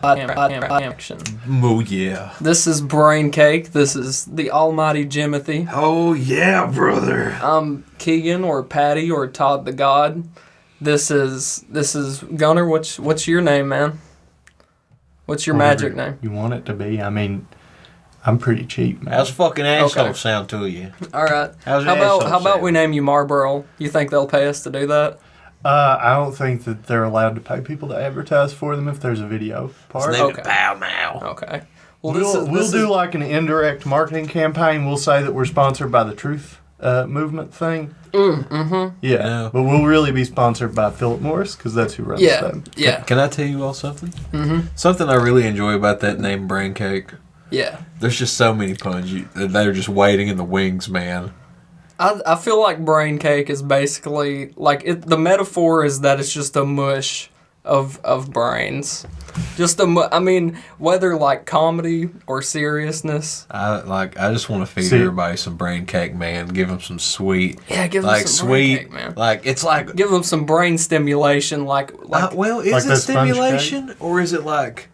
action. Oh, yeah. This is Brain Cake. This is the almighty Jimothy. Oh, yeah, brother. I'm Keegan or Patty or Todd the God. This is Gunner. What's your name, man? What's your magic name? You want it to be? I mean, I'm pretty cheap, man. How's fucking asshole sound to you? All right. How about we name you Marlboro? You think they'll pay us to do that? I don't think that they're allowed to pay people to advertise for them if there's a video part. Okay. Pow now. Okay. Well, we'll do like an indirect marketing campaign. We'll say that we're sponsored by the Truth Movement thing. Yeah, but we'll really be sponsored by Philip Morris because that's who runs them. Yeah. Can I tell you all something? Something I really enjoy about that name, Brain Cake. Yeah. There's just so many puns. They're just waiting in the wings, man. I feel like Brain Cake is basically like the metaphor is that it's just a mush of brains. I mean, whether like comedy or seriousness. I just want to feed everybody some brain cake, man. Give them some sweet. Yeah, give them some brain cake, man. Like it's like give them some brain stimulation. Is it stimulation or is it like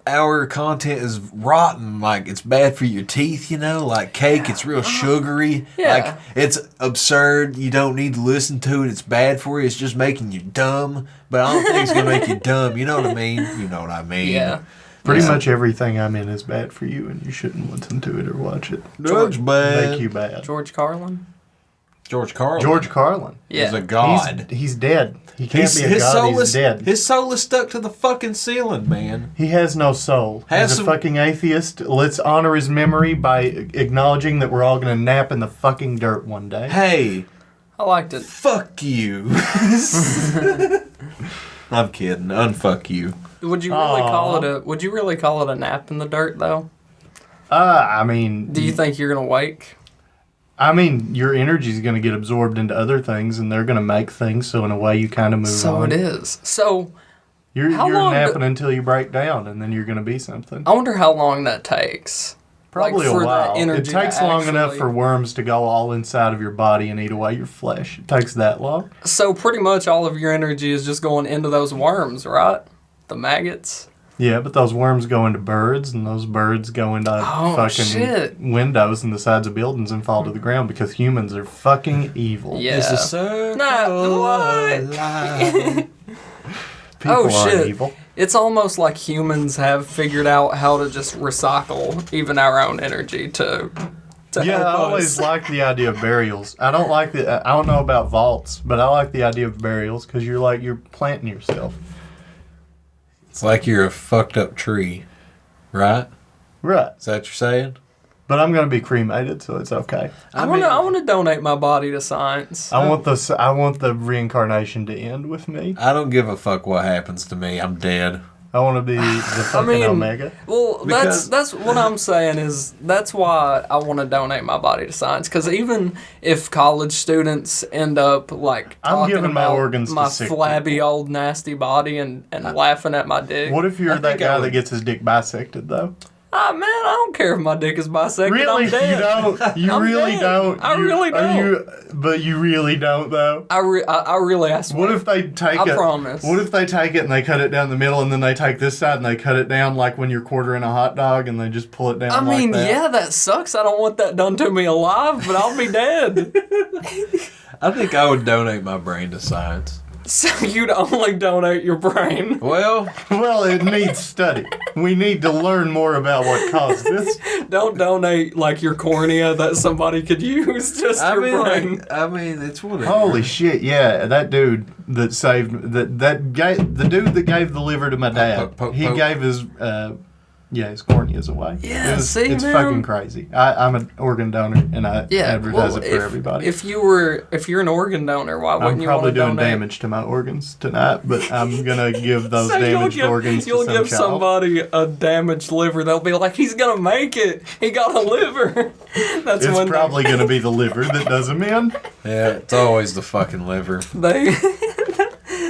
our content is rotten? Like it's bad for your teeth, you know? Like cake, it's real sugary. Yeah. Like it's absurd. You don't need to listen to it. It's bad for you. It's just making you dumb. But I don't think it's gonna make you dumb. You know what I mean? You know what I mean? Yeah. Pretty much everything I'm in is bad for you, and you shouldn't listen to it or watch it. Drugs bad. Make you bad. George Carlin. George Carlin. Yeah. Is a god. He's dead. He can't be a god. He's dead. His soul is stuck to the fucking ceiling, man. He has no soul. He's a fucking atheist. Let's honor his memory by acknowledging that we're all going to nap in the fucking dirt one day. Hey. I liked it. Fuck you. I'm kidding. Unfuck you. Would you really call it a nap in the dirt though? I mean, do you think you're going to wake? I mean, your energy is going to get absorbed into other things, and they're going to make things. So in a way, you kind of move on. So it is. So you're napping until you break down, and then you're going to be something. I wonder how long that takes. Probably a while. It takes long enough for worms to go all inside of your body and eat away your flesh. It takes that long. So pretty much all of your energy is just going into those worms, right? The maggots. Yeah, but those worms go into birds, and those birds go into fucking windows and the sides of buildings and fall to the ground because humans are fucking evil. Yeah. It's a circle of life. People aren't evil. It's almost like humans have figured out how to just recycle even our own energy to help I always like the idea of burials. I don't know about vaults, but I like the idea of burials because you're planting yourself. It's like you're a fucked up tree, right? Right. Is that what you're saying? But I'm going to be cremated, so it's okay. I want to donate my body to science. I want the reincarnation to end with me. I don't give a fuck what happens to me. I'm dead. I want to be the fucking Omega. Well, that's what I'm saying is that's why I want to donate my body to science. Because even if college students end up like I'm giving my organs my to sick flabby people. old nasty body and laughing at my dick. What if you're that guy that gets his dick bisected though? Ah, man, I don't care if my dick is bisected. Really? I'm dead. You don't? You really don't? I really don't. But you really don't, though? I really, I swear. What if they take it? I promise. What if they take it and they cut it down the middle and then they take this side and they cut it down like when you're quartering a hot dog and they just pull it down like that? Yeah, that sucks. I don't want that done to me alive, but I'll be dead. I think I would donate my brain to science. So you'd only donate your brain? Well, it needs study. We need to learn more about what caused this. Don't donate like your cornea that somebody could use. Just your brain. It's whatever. Holy shit! Yeah, that dude that saved that guy, the dude that gave the liver to my dad. He gave his his corneas away. Yeah, it's fucking crazy. I'm an organ donor, and I advertise it for everybody. If you're an organ donor, why wouldn't you want to donate? I'm probably doing damage to my organs tonight, but I'm gonna give those damaged organs to some child. You'll give somebody a damaged liver. They'll be like, "He's gonna make it. He got a liver." It's probably gonna be the liver that does him in. Yeah, it's always the fucking liver.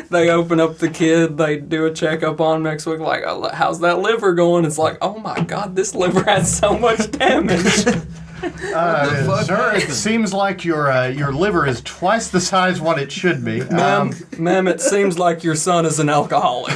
They open up the kid, they do a checkup on next week, like, how's that liver going? It's like, oh my God, this liver has so much damage. Sir, it seems like your liver is twice the size what it should be. Ma'am, it seems like your son is an alcoholic.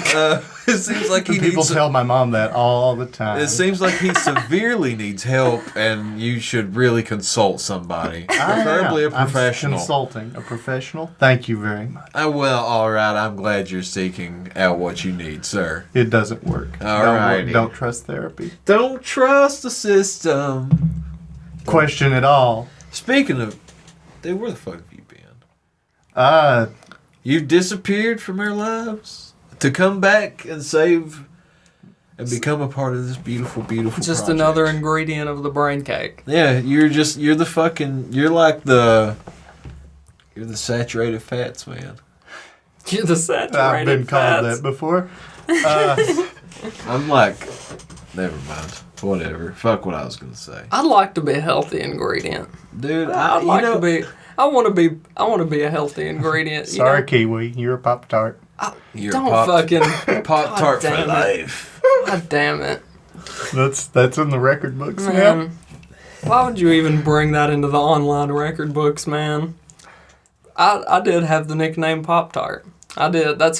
It seems like People tell my mom that all the time. It seems like he severely needs help, and you should really consult somebody, preferably a professional. I'm consulting a professional. Thank you very much. Well, all right. I'm glad you're seeking out what you need, sir. It doesn't work. All right. Don't trust therapy. Don't trust the system. Question it all. Speaking of, dude, where the fuck have you been? You've disappeared from our lives to come back and save and become a part of this beautiful, beautiful Just project. another ingredient of the brain cake. Yeah, you're the saturated fats, man. You're the saturated I've been called fats. that before. I'm like, never mind. Whatever. Fuck what I was gonna say. I'd like to be a healthy ingredient. Dude, I want to be a healthy ingredient. Sorry, Kiwi, you're a Pop-Tart. Pop Tart for life. God damn it. That's in the record books now. Man, why would you even bring that into the online record books, man? I did have the nickname Pop-Tart. I did. That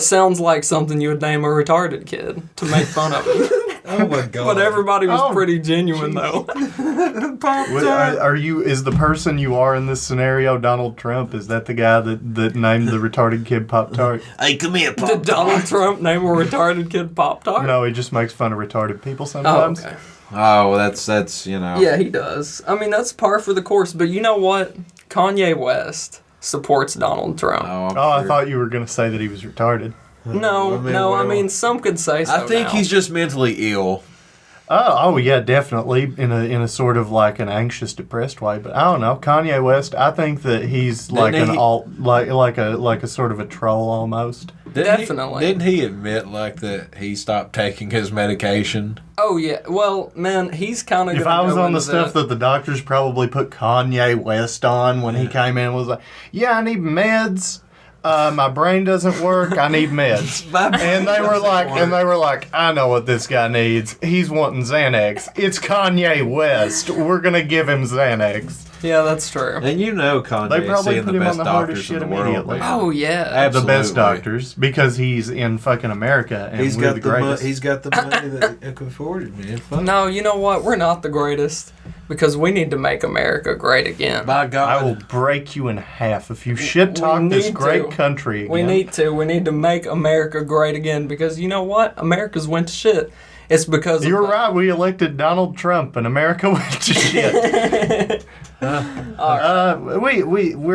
sounds like something you would name a retarded kid to make fun of him. Oh my god. But everybody was pretty genuine, though. Is the person you are in this scenario Donald Trump? Is that the guy that named the retarded kid Pop-Tart? Hey, come here, Pop-Tart. Did Donald Trump name a retarded kid Pop-Tart? No, he just makes fun of retarded people sometimes. Oh, okay. Oh, that's you know. Yeah, he does. I mean, that's par for the course. But you know what? Kanye West supports Donald Trump. I thought you were going to say that he was retarded. I mean, some could say so. I think he's just mentally ill. Oh yeah, definitely in a sort of like an anxious, depressed way. But I don't know, Kanye West. I think that he's like like a sort of a troll almost. Didn't he admit like that he stopped taking his medication? Oh yeah, well, man, he's kind of. If I was on the stuff that the doctors probably put Kanye West on when he came in, was like, yeah, I need meds. My brain doesn't work. I need meds. And they were like, I know what this guy needs. He's wanting Xanax. It's Kanye West. We're gonna give him Xanax. Yeah, that's true. And you know Kanye they probably seeing put the him best on the hardest doctors in shit the world. immediately. Oh yeah, absolutely. The best doctors because he's in fucking America and he's we're got the greatest. He's got the money that he can afford it, man. Fuck. No, you know what? We're not the greatest because we need to make America great again. By God, I will break you in half if you shit talk this great country again. We need to. We need to make America great again because you know what? America's went to shit. It's because you're right. We elected Donald Trump and America went to shit. We're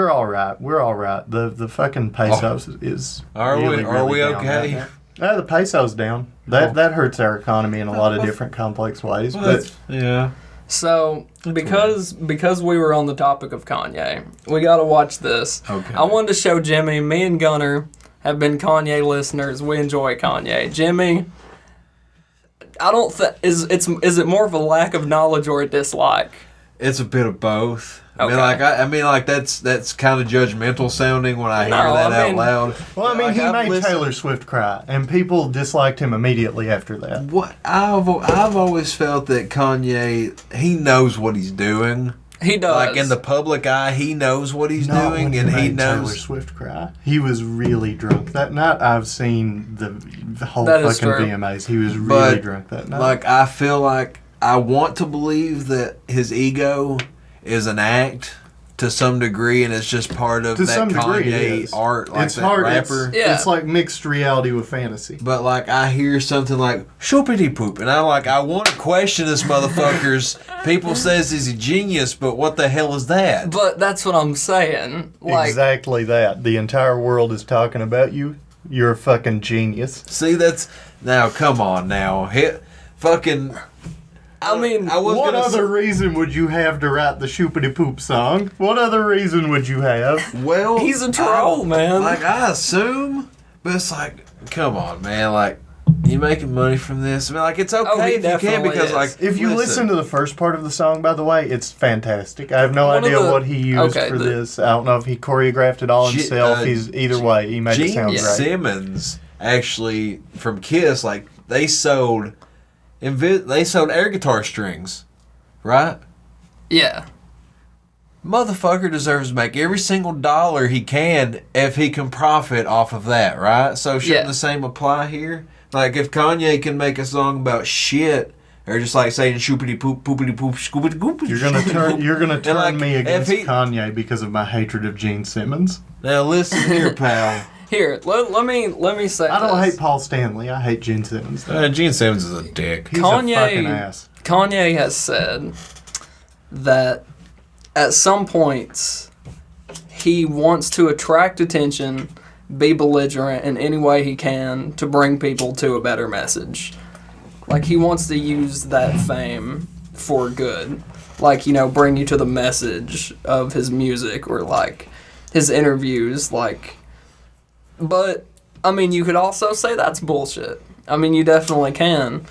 all right. We're all right. The fucking pesos is. Are we okay? The peso's down. That hurts our economy in a lot of different complex ways. But yeah. So because we were on the topic of Kanye, we got to watch this. Okay. I wanted to show Jimmy. Me and Gunner have been Kanye listeners. We enjoy Kanye. Jimmy, I don't think is it more of a lack of knowledge or a dislike? It's a bit of both. Okay. I mean, that's kind of judgmental sounding when I hear that out loud. Well, I mean, he made Taylor Swift cry, and people disliked him immediately after that. What I've always felt that Kanye, he knows what he's doing. He does. Like in the public eye, he knows what he's doing, and he knows. Taylor Swift cry. He was really drunk that night. I've seen the whole That fucking is true. VMAs. He was really drunk that night. Like I feel like I want to believe that his ego is an act to some degree, and it's just part of that Kanye art, like it's that hard, rapper. It's like mixed reality with fantasy. But like I hear something like shoopity poop, and I want to question this motherfucker's. People says he's a genius, but what the hell is that? But that's what I'm saying. Like, exactly that. The entire world is talking about you. You're a fucking genius. See, now come on now, fucking. I mean, what other reason would you have to write the shoopity poop song? What other reason would you have? Well, he's a troll, man. Like I assume, but it's like, come on, man. Like, you making money from this? I mean, like it's okay if you can because, like, if you listen to the first part of the song, by the way, it's fantastic. I have no idea what he used for this. I don't know if he choreographed it all himself. He's either way, he made it sound great. Simmons actually from Kiss, like they sold air guitar strings, right? Yeah. Motherfucker deserves to make every single dollar he can if he can profit off of that, right? So shouldn't the same apply here? Like if Kanye can make a song about shit, or just like saying shoopity poop, poopity poop, scoopity goop. You're gonna turn me against Kanye because of my hatred of Gene Simmons. Now listen here, pal. Here, let me say I don't hate Paul Stanley. I hate Gene Simmons. Gene Simmons is a dick. He's a fucking ass. Kanye has said that at some points he wants to attract attention, be belligerent in any way he can to bring people to a better message. Like, he wants to use that fame for good. Like, you know, bring you to the message of his music or, like, his interviews. Like, but, I mean, you could also say that's bullshit. I mean, you definitely can.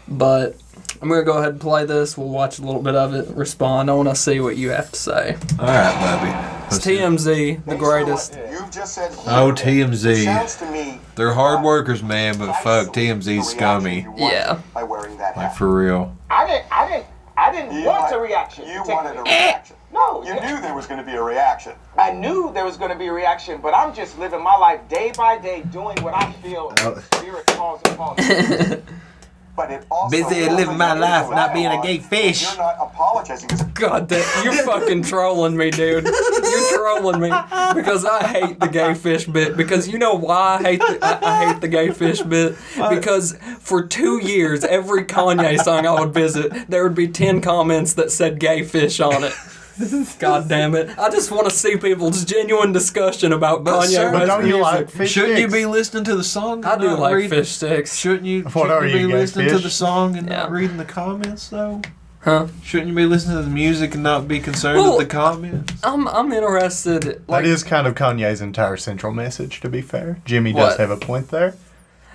But I'm going to go ahead and play this. We'll watch a little bit of it, respond. I want to see what you have to say. All right, baby. It's TMZ, the greatest. You've just said TMZ. Sounds to me They're hard workers, man, but fuck, TMZ's scummy. Yeah. By wearing that hat. Like, for real. I didn't want a reaction. You wanted a reaction. No. You knew there was going to be a reaction. I knew there was going to be a reaction, but I'm just living my life day by day, doing what I feel spirit calls upon me. But it also busy living my life, not being a gay fish. You're not apologizing. God damn, you're fucking trolling me, dude. You're trolling me because I hate the gay fish bit. Because you know why I hate the gay fish bit? Because for 2 years, every Kanye song I would visit, there would be 10 comments that said gay fish on it. God damn it. I just want to see people's genuine discussion about Kanye West don't you music. like fish Shouldn't you sticks? be listening to the song? I do like fish sticks. Shouldn't you you, be gay listening to fish? the song and not Yeah. reading the comments, though? Huh? Shouldn't you be listening to the music and not be concerned Well, with the comments? I'm interested. Like, That is kind of Kanye's entire central message, to be fair. Jimmy What? does have a point there.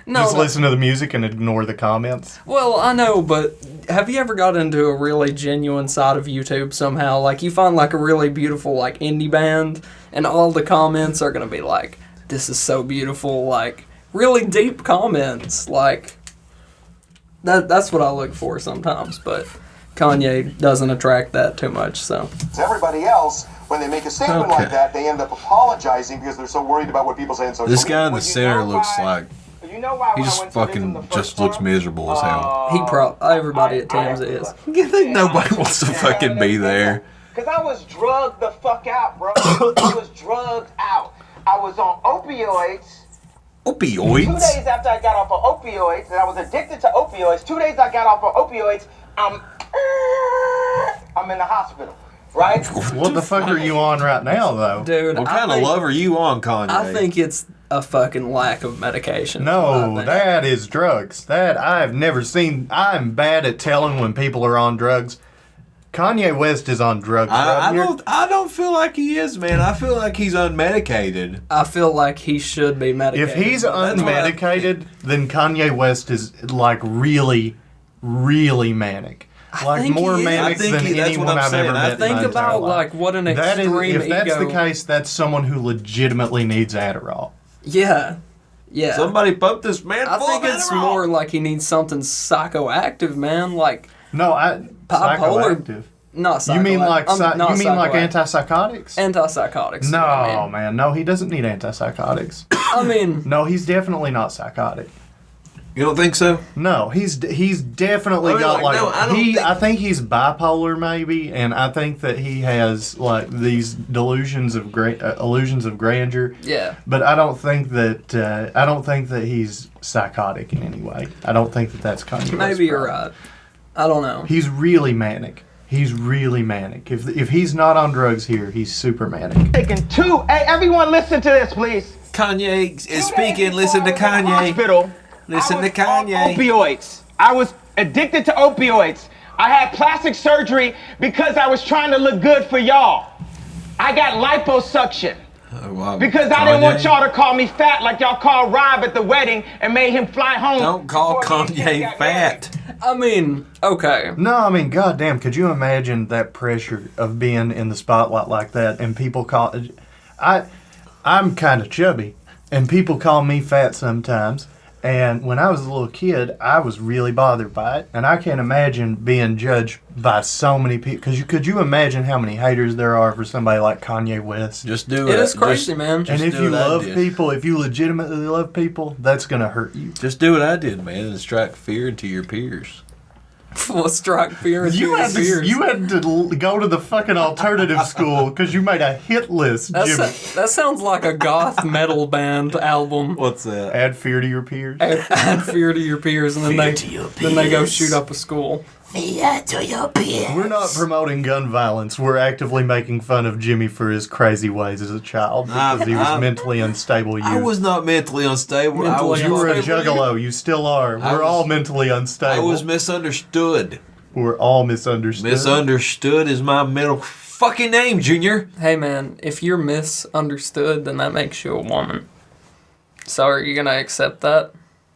no, Just like- listen to the music and ignore the comments. Well, I know, but have you ever got into a really genuine side of YouTube somehow? Like, you find, like, a really beautiful, like, indie band, and all the comments are going to be like, this is so beautiful, like, really deep comments. Like, that's what I look for sometimes, but Kanye doesn't attract that too much, so. Everybody else, when they make a statement Okay. like that, they end up apologizing because they're so worried about what people say in social This guy in the Well, you center know looks why- like You know why he when I just went to visit him fucking the first just looks time? miserable as hell. Everybody at TMZ is. You think nobody wants to fucking be there? Because I was drugged the fuck out, bro. I was drugged out. I was on opioids. 2 Opioids? days after I got off of opioids, and I was addicted to opioids, 2 days I got off of opioids, I'm in the hospital, right? What the fuck are you on right now, though? Dude, What kind of love are you on, Kanye? I think it's a fucking lack of medication. No, I think. that is drugs. That I have never seen. I'm bad at telling when people are on drugs. Kanye West is on drugs. I don't feel like he is, man. I feel like he's unmedicated. I feel like he should be medicated. If he's That's what I- unmedicated, then Kanye West is like really, really manic. Like think more he is. manic I think than that's what anyone I'm I've saying. ever I met. in Think my entire about life. like what an That is, extreme if that's ego. the case, that's someone who legitimately needs Adderall. Yeah, yeah. Somebody pump this man I full think of it's Adderall. more like he needs something psychoactive, man. Like No, Bipolar- psychoactive. not psychoactive. You mean like not you mean like psychoactive. antipsychotics? Antipsychotics. No, I mean. man, no, he doesn't need antipsychotics. I mean, No, he's definitely not psychotic. You don't think so? No, he's definitely I mean, got like, no, I don't I think he's bipolar maybe, and I think that he has like these delusions of illusions of grandeur. yeah. But I don't think that he's psychotic in any way. I don't think that that's Kanye West's Maybe you're problem. right. I don't know. He's really manic. He's really manic. If he's not on drugs here, he's super manic. Taking two. Hey, everyone, listen to this, please. Kanye is speaking. Listen to Kanye. Hospital. Listen to I was on Kanye. opioids. I was addicted to opioids. I had plastic surgery because I was trying to look good for y'all. I got liposuction Oh, wow. because I didn't want Kanye? y'all to call me fat like y'all called Rob at the wedding and made him fly home. Don't call before me and Kim Kanye got married. fat. I mean, okay. No, I mean, goddamn, could you imagine that pressure of being in the spotlight like that and people call... I'm kind of chubby, and people call me fat sometimes, And when I was a little kid, I was really bothered by it. And I can't imagine being judged by so many people. Because could you imagine how many haters there are for somebody like Kanye West? Just do it. It is crazy, man. And if you love people, if you legitimately love people, that's going to hurt you. Just do what I did, man, and strike fear into your peers. Well, strike fear into your peers. You had to go to the fucking alternative school because you made a hit list, Jimmy. That sounds like a goth metal band album. What's that? Add fear to your peers. Add fear to your peers, and then they go shoot up a school. Fear to your peers. We're not promoting gun violence. We're actively making fun of Jimmy for his crazy ways as a child because he was mentally unstable. I was not mentally unstable. You were a juggalo. You still are. We're all mentally unstable. I was misunderstood. We're all misunderstood. Misunderstood is my middle fucking name, Junior. Hey, man, if you're misunderstood, then that makes you a woman. So are you going to accept that?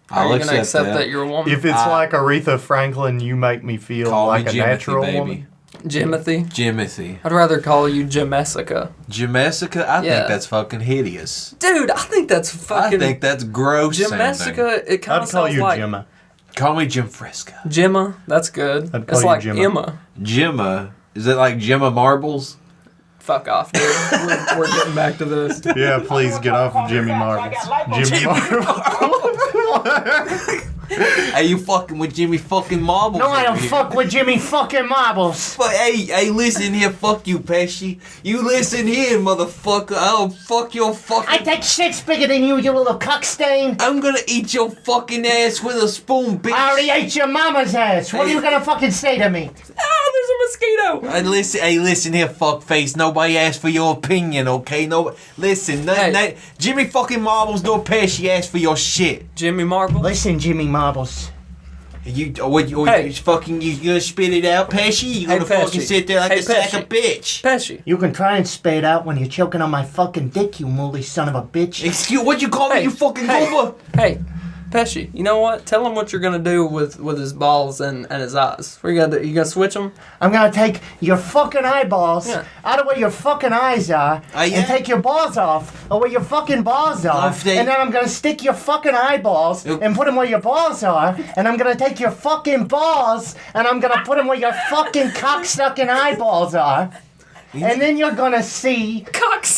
Are you going to accept that you're a woman? If it's like Aretha Franklin, you make me feel like a natural woman. Jimothy. I'd rather call you Jimessica. Jimessica? I think that's fucking hideous. Dude, I think that's fucking... I think that's gross. Jimessica, it kind of sounds like... I'd call you Gemma. Call me Jim Fresca. Gemma, that's good. I'd call it's you like Gemma. Emma. Gemma? Is it like Gemma Marbles? Fuck off, dude. we're getting back to this. Yeah, please get off of Jimmy Marbles. Jimmy Marbles. Hey, you fucking with Jimmy fucking Marbles? No, I don't fuck with Jimmy fucking Marbles. But hey, listen here, fuck you, Pesci. You listen here, motherfucker. I'll fuck your fucking... I take shit's bigger than you little cockstain. I'm gonna eat your fucking ass with a spoon, bitch. I already ate your mama's ass. What are you gonna fucking say to me? Oh, there's a mosquito. Hey, listen here, fuckface. Nobody asked for your opinion, okay? No, listen, Jimmy fucking Marbles nor Pesci asked for your shit. Jimmy Marbles? Listen, Jimmy Marbles. You gonna spit it out, Pesci? You gonna fucking sit there like a sack of bitch? Pesci. You can try and spit it out when you're choking on my fucking dick, you moldy son of a bitch. Excuse, what'd you call me, you fucking goober? Hey, Pesci, you know what? Tell him what you're gonna do with his balls and his eyes. What you gonna do? You gonna switch them? I'm gonna take your fucking eyeballs out of where your fucking eyes are and take your balls off of where your fucking balls are. And then I'm gonna stick your fucking eyeballs and put them where your balls are. And I'm gonna take your fucking balls and I'm gonna put them where your fucking cock-sucking eyeballs are. And then you're gonna see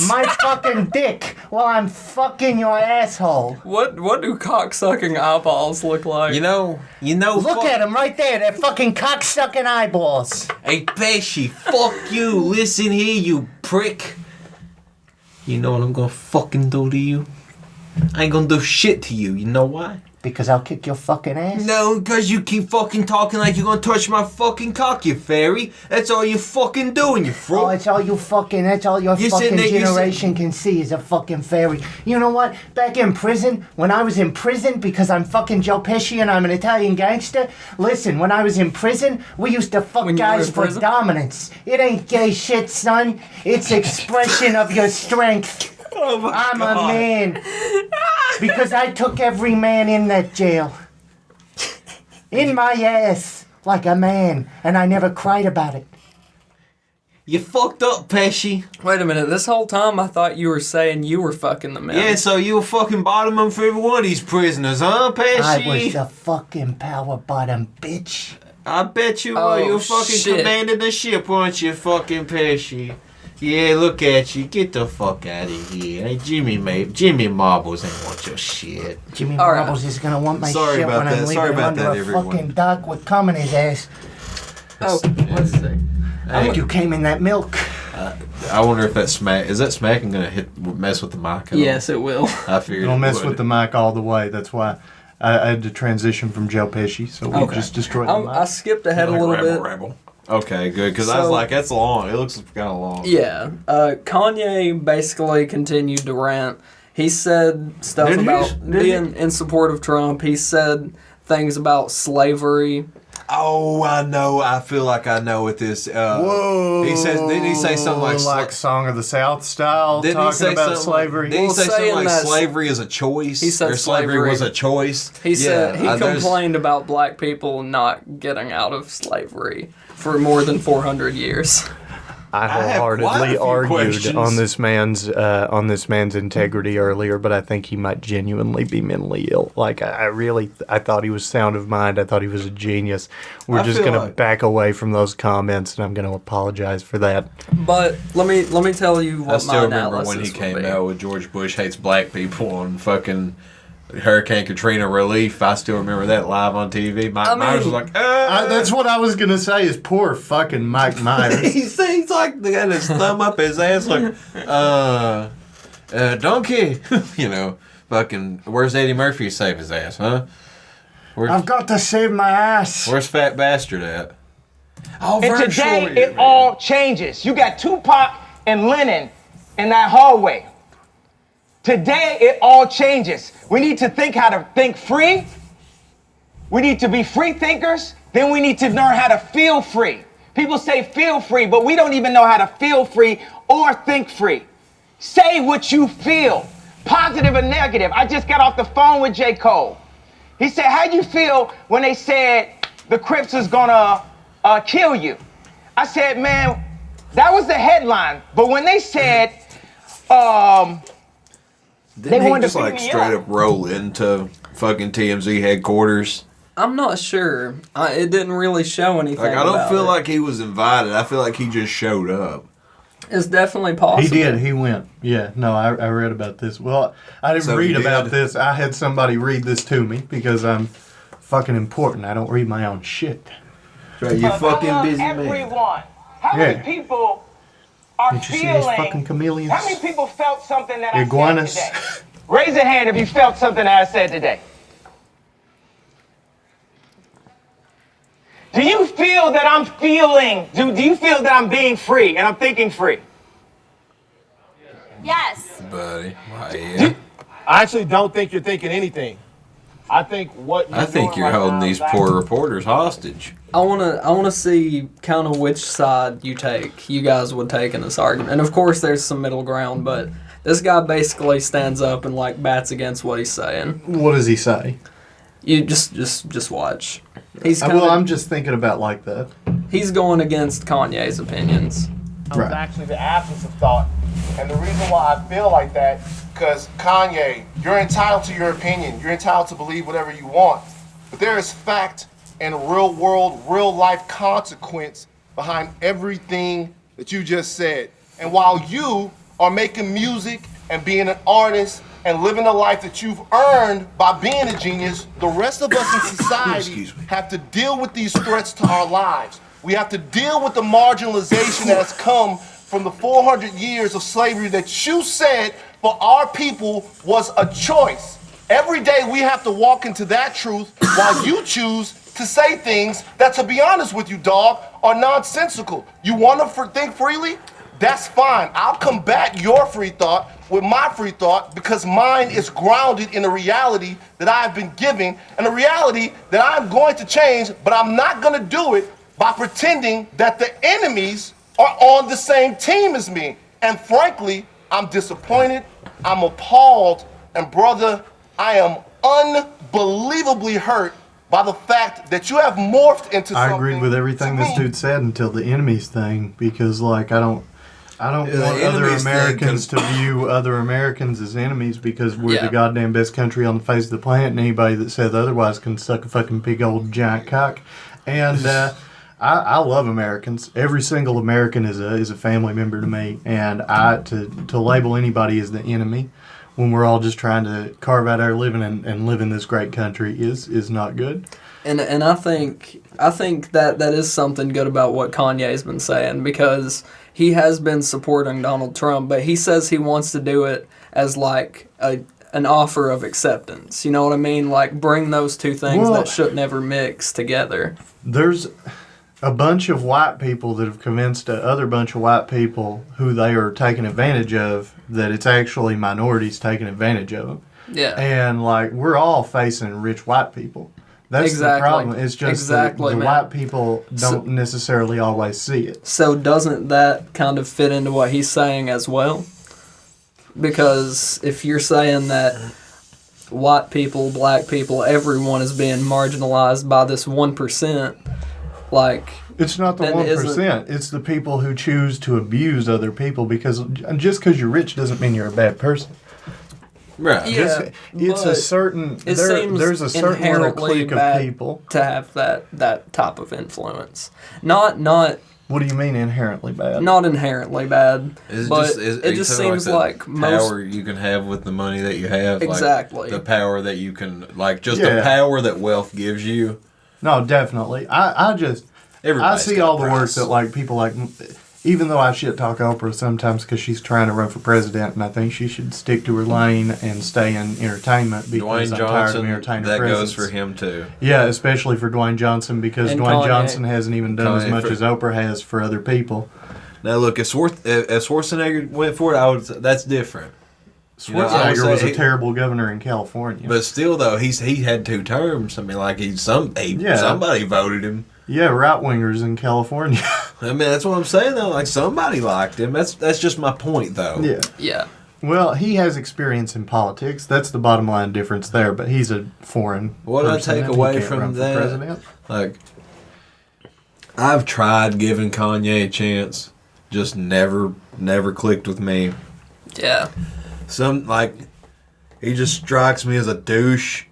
my fucking dick while I'm fucking your asshole. What do cock-sucking eyeballs look like? You know. Look at them right there. They're fucking cock-sucking eyeballs. Hey, Pesci, fuck you. Listen here, you prick. You know what I'm gonna fucking do to you? I ain't gonna do shit to you. You know why? Because I'll kick your fucking ass? No, because you keep fucking talking like you're gonna touch my fucking cock, you fairy. That's all you fucking doing, you fruit. Oh, that's all your fucking generation can see is a fucking fairy. You know what? Back in prison, when I was in prison, because I'm fucking Joe Pesci and I'm an Italian gangster, listen, when I was in prison, we used to fuck guys for dominance. It ain't gay shit, son. It's expression of your strength. Oh I'm a man. Because I took every man in that jail. In my ass. Like a man. And I never cried about it. You fucked up, Pesci. Wait a minute. This whole time I thought you were saying you were fucking the men. Yeah, so you were fucking bottoming for every one of these prisoners, huh, Pesci? I was the fucking power bottom, bitch. I bet you were. You were fucking commanding the ship, weren't you, fucking Pesci? Yeah, look at you. Get the fuck out of here. Hey, Jimmy Marbles ain't want your shit. Jimmy Marbles is gonna want my shit when I'm leaving him under a fucking dock with cum in his ass. Let's see. I think you came in that milk. I wonder if is that smacking gonna mess with the mic? Yes, it will. I figured it'll mess with the mic all the way. That's why I had to transition from Joe Pesci, so we just destroyed the mic. I skipped ahead a little bit. Rabble. Okay, good, because I was like, that's long. It looks kind of long. Yeah. Kanye basically continued to rant. He said stuff about being in support of Trump. He said things about slavery. Oh, I know. I feel like I know what this. Whoa! Didn't he say something like Song of the South style, talking about slavery? Didn't he say something like slavery is a choice? He said slavery was a choice. He said he complained about black people not getting out of slavery for more than 400 years. I wholeheartedly argued on this man's integrity earlier, but I think he might genuinely be mentally ill. Like I thought he was sound of mind. I thought he was a genius. We're just gonna back away from those comments, and I'm gonna apologize for that. But let me tell you what I still remember when he came out with George Bush hates black people on fucking Hurricane Katrina relief. I still remember that live on TV. Mike Myers was like, that's what I was going to say is poor fucking Mike Myers. he's like, they got his thumb up his ass like, donkey. You know, fucking, where's Eddie Murphy to save his ass, huh? I've got to save my ass. Where's Fat Bastard at? Oh, and today it all changes. You got Tupac and Lennon in that hallway. Today, it all changes. We need to think how to think free. We need to be free thinkers. Then we need to learn how to feel free. People say feel free, but we don't even know how to feel free or think free. Say what you feel, positive or negative. I just got off the phone with J. Cole. He said, how'd you feel when they said the Crips is gonna kill you? I said, man, that was the headline. But when they said, didn't he just like straight up roll into fucking TMZ headquarters? I'm not sure. It didn't really show anything. Like I don't feel like he was invited. I feel like he just showed up. It's definitely possible. He did. He went. Yeah. No, I read about this. Well, I didn't read about this. I had somebody read this to me because I'm fucking important. I don't read my own shit. Right, you fucking busy man. Everyone. How many people are feeling? Fucking chameleons? How many people felt something that Iguanas. I said today? Raise a hand if you felt something that I said today. Do you feel that I'm feeling? Do you feel that I'm being free and I'm thinking free? Yes. Buddy, yeah. I actually don't think you're thinking anything. I think you're holding these poor reporters hostage. I wanna see kind of which side you guys would take in this argument. And of course there's some middle ground, but this guy basically stands up and like bats against what he's saying. What does he say? You just watch. I'm just thinking about like that. He's going against Kanye's opinions. It's actually the absence of thought. And the reason why I feel like that, because Kanye, you're entitled to your opinion. You're entitled to believe whatever you want. But there is fact and real world, real life consequence behind everything that you just said. And while you are making music and being an artist and living the life that you've earned by being a genius, the rest of us in society have to deal with these threats to our lives. We have to deal with the marginalization that has come from the 400 years of slavery that you said for our people was a choice. Every day we have to walk into that truth while you choose to say things that, to be honest with you, dog, are nonsensical. You want to think freely? That's fine. I'll combat your free thought with my free thought because mine is grounded in a reality that I've been given and a reality that I'm going to change, but I'm not going to do it by pretending that the enemies are on the same team as me. And frankly, I'm disappointed, I'm appalled, and brother, I am unbelievably hurt by the fact that you have morphed into something. I agreed with everything this dude said until the enemies thing, because like I don't want other Americans to view other Americans as enemies because we're the goddamn best country on the face of the planet, and anybody that says otherwise can suck a fucking big old giant cock. And I love Americans. Every single American is a family member to me, and to label anybody as the enemy when we're all just trying to carve out our living and live in this great country is not good. And I think that is something good about what Kanye's been saying, because he has been supporting Donald Trump, but he says he wants to do it as like an offer of acceptance. You know what I mean? Like bring those two things that should never mix together. There's a bunch of white people that have convinced other bunch of white people who they are taking advantage of that it's actually minorities taking advantage of them. Yeah. And like we're all facing rich white people. That's the problem. It's just the white people don't necessarily always see it. So doesn't that kind of fit into what he's saying as well? Because if you're saying that white people, black people, everyone is being marginalized by this 1%, Like, it's not the 1%. It's the people who choose to abuse other people because just because you're rich doesn't mean you're a bad person. Right. Yeah, it's a certain. There's a certain little clique of people to have that type of influence. Not. What do you mean inherently bad? Not inherently bad. It just seems like power you can have with the money that you have. Exactly. Like the power that you can, the power that wealth gives you. No, definitely. I see all the work that like people like. Even though I shit talk Oprah sometimes because she's trying to run for president, and I think she should stick to her lane and stay in entertainment because Dwayne I'm Johnson, tired of entertainer that presence. goes for him too. Yeah, especially for Dwayne Johnson because and Dwayne Kanye. Johnson hasn't even done as much as Oprah has for other people. Now look, if Schwarzenegger went for it, that's different. Schwarzenegger was a terrible governor in California, but still though he had 2 terms. I mean, like somebody voted him. Yeah, right wingers in California. I mean, that's what I'm saying though. Like somebody liked him. That's just my point though. Yeah. Yeah. Well, he has experience in politics. That's the bottom line difference there. But he's a foreign. What I take away from that, like, I've tried giving Kanye a chance, just never clicked with me. Yeah. He just strikes me as a douche.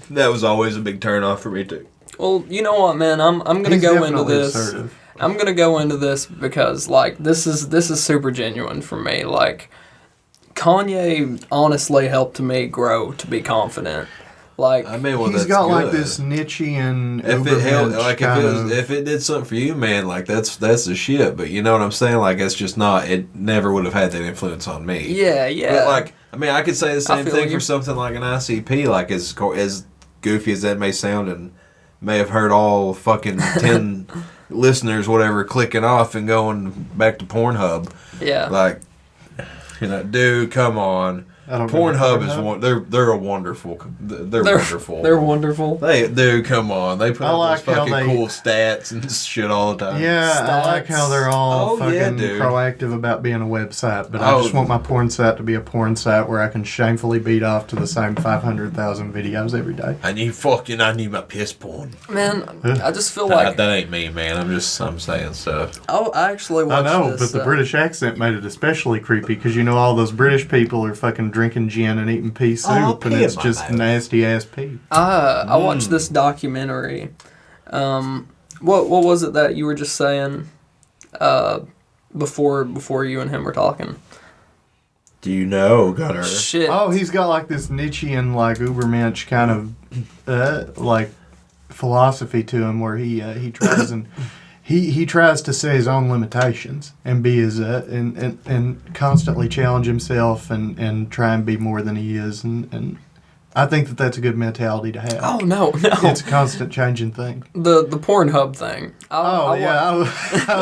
That was always a big turn off for me too. Well, you know what, man? I'm gonna go into this. Assertive. I'm gonna go into this because like this is super genuine for me. Like Kanye honestly helped me grow to be confident. Like I mean, well, he's got good. Like this Nietzschean. If it did something for you, man, like that's the shit. But you know what I'm saying? Like it's just not. It never would have had that influence on me. Yeah, yeah. But like I mean, I could say the same thing for something like an ICP. Like as goofy as that may sound, and may have heard all fucking 10 listeners, whatever, clicking off and going back to Pornhub. Yeah. Like, dude, come on. Pornhub is they're a wonderful. They're wonderful. They're wonderful. Dude, come on. They put up those fucking cool stats and shit all the time. Yeah, stats. I like how they're all proactive about being a website, but I just want my porn site to be a porn site where I can shamefully beat off to the same 500,000 videos every day. I need my piss porn. Man, I just feel like that ain't me, man. I'm saying stuff. Oh, I actually watched this. I know, but the British accent made it especially creepy because all those British people are fucking drinking gin and eating pea soup, and it's just nasty ass pee. I watched this documentary. What was it that you were just saying? Before you and him were talking. Do you know, Gunner? Shit. Oh, he's got like this Nietzschean, like Ubermensch kind of like philosophy to him, where he tries and. He tries to set his own limitations and be and constantly challenge himself and try and be more than he is, and I think that's a good mentality to have. Oh no, it's a constant changing thing. The Pornhub thing. I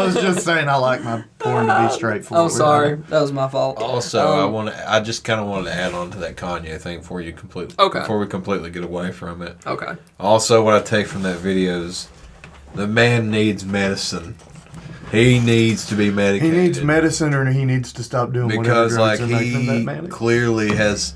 was just saying I like my porn to be straightforward. I'm sorry, that was my fault. Also, I just kind of wanted to add on to that Kanye thing before we completely get away from it. Okay. Also, what I take from that video is. The man needs medicine. He needs to be medicated. He needs medicine, or he needs to stop doing whatever drugs that make him that manic. Clearly has.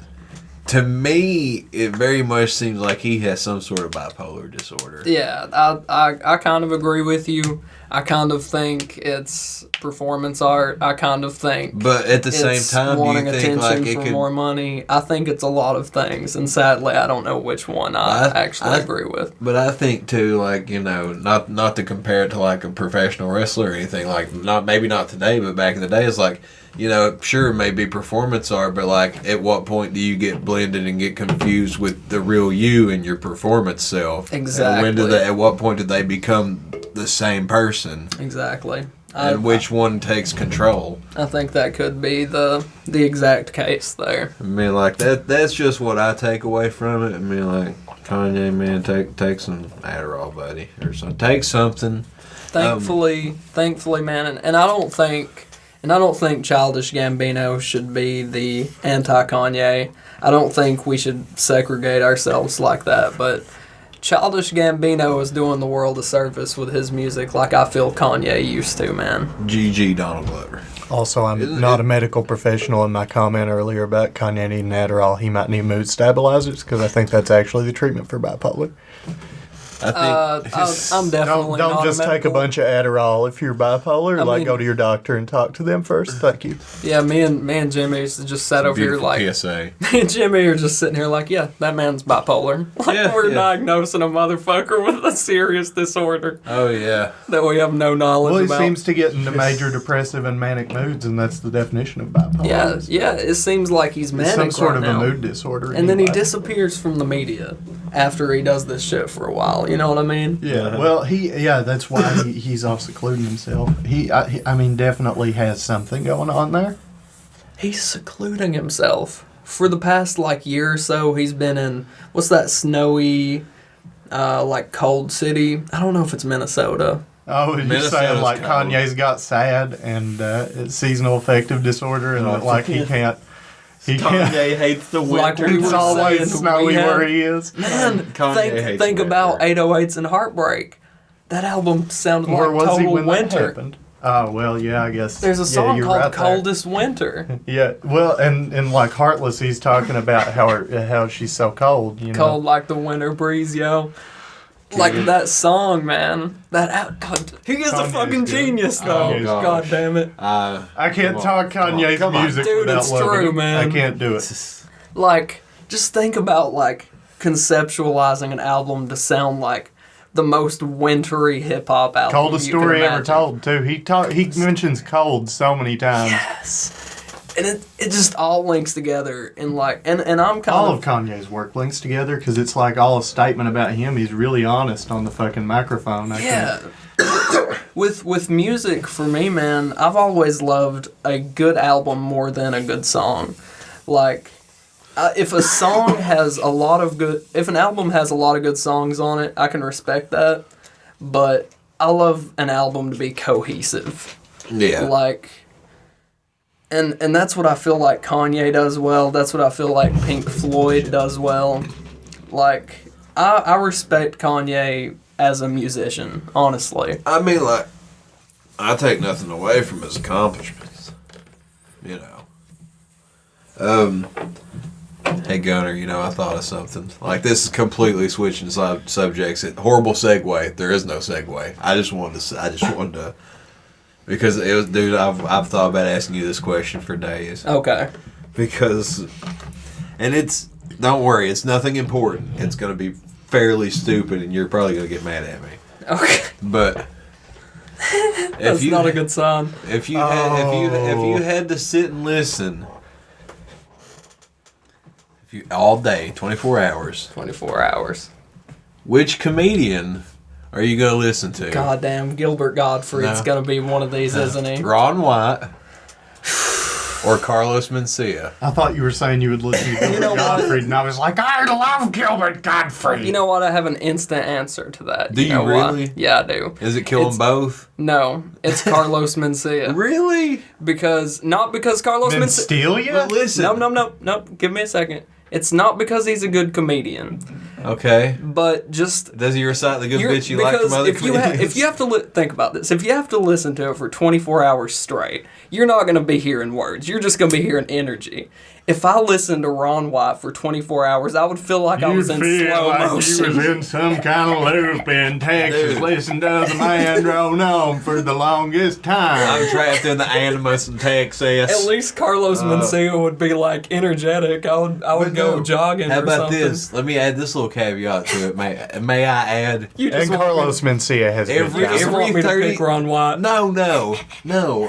To me, it very much seems like he has some sort of bipolar disorder. Yeah, I kind of agree with you. I kind of think it's performance art. I kind of think, but at the same time, wanting do you think attention like it for could, more money. I think it's a lot of things, and sadly, I don't know which one I actually agree with. But I think too, like not to compare it to like a professional wrestler or anything. Like maybe not today, but back in the day, it's like sure it may be performance art, but like at what point do you get blended and get confused with the real you and your performance self? Exactly. And at what point did they become the same person? Exactly. And which one takes control? I think that could be the exact case there. I mean, like that's just what I take away from it. I mean, like Kanye, man, take some Adderall, buddy, or something. Take something. Thankfully, man, and I don't think Childish Gambino should be the anti-Kanye. I don't think we should segregate ourselves like that, but Childish Gambino is doing the world a service with his music like I feel Kanye used to, man. GG Donald Glover. Also, I'm not a medical professional. In my comment earlier about Kanye needing Adderall, he might need mood stabilizers because I think that's actually the treatment for bipolar. I think I'm definitely Don't not just take a medical. bunch of Adderall if you're bipolar. I mean- Go to your doctor and talk to them first. Thank you. Yeah, me and Jimmy used to just sat over here beautiful like PSA. me and Jimmy are just sitting here like, yeah, that man's bipolar. Like Yeah, we're yeah. diagnosing a motherfucker with a serious disorder Oh yeah. that we have no knowledge Well, he about. seems to get into major depressive and manic moods, and that's the definition of bipolar. Yeah, it seems like he's It's manic some sort right of now. a mood disorder. And then he anyway. disappears from the media after he does this shit for a while. You know what I mean? Yeah, well, that's why he's off secluding himself. I mean, definitely has something going on there. He's secluding himself. For the past, year or so, he's been in, what's that snowy, cold city? I don't know if it's Minnesota. Oh, you're Minnesota's saying like cold. Kanye's got sad and it's seasonal affective disorder, and that, he can't. He can't. Kanye hates the Like winter. we were It's always saying, snowy we had- where he is. Man, Kanye hates think winter. about 808s and Heartbreak. That album sounded Where like was he total when that winter. happened? Oh, well, yeah, I guess. There's a song you're called right there. Coldest Winter. Yeah, well, and like Heartless, he's talking about how she's so cold. You know, Cold like the winter breeze, yo. Like that song, man. God, he is a Kanye's fucking good. genius, though. Kanye's God damn it. I can't Come talk on, Kanye's come on. music Dude, without it's loving true, it. man. I can't do it. Just think about conceptualizing an album to sound like the most wintry hip hop album. Coldest you can story ever imagine. told too. He mentions cold so many times. Yes. And it just all links together and I'm kind All of Kanye's work links together because it's like all a statement about him. He's really honest on the fucking microphone. Yeah. With music, for me, man, I've always loved a good album more than a good song. If a song has if an album has a lot of good songs on it, I can respect that. But I love an album to be cohesive. Yeah. And that's what I feel like Kanye does well. That's what I feel like Pink Floyd does well. I respect Kanye as a musician, honestly. I mean, I take nothing away from his accomplishments. You know. Hey Gunner, I thought of something. This is completely switching subjects. Horrible segue. There is no segue. I just wanted to, because it was, dude. I've thought about asking you this question for days. Okay. Because, don't worry, it's nothing important. It's gonna be fairly stupid, and you're probably gonna get mad at me. Okay. But That's not a good sign. if you had to sit and listen. All day, 24 hours. 24 hours. Which comedian are you going to listen to? Goddamn, Gilbert Gottfried's No. going to be one of these, isn't he? Ron White or Carlos Mencia? I thought you were saying you would listen to Gilbert Gottfried, and I was like, I love Gilbert Gottfried. You know what? I have an instant answer to that. Do you know really? Why? Yeah, I do. Is it kill them both? No, it's Carlos Mencia. Really? Not because Carlos Then Mencia... steal you? But listen. No. Give me a second. It's not because he's a good comedian, Okay. but just... Does he recite the good bitch you like from other comedians? if you have to think about this, if you have to listen to it for 24 hours straight, you're not going to be hearing words. You're just going to be hearing energy. If I listened to Ron White for 24 hours, I would feel like I was in slow motion. You was in some kind of loop in Texas. Dude. Listen to the man drone on for the longest time. I'm trapped in the animus in Texas. At least Carlos Mencia would be energetic. I would go jogging. How or about something. this? Let me add this little caveat to it. May I add? You just And want Carlos Mencia has Every- me, you just good want me to 30 pick Ron White. No.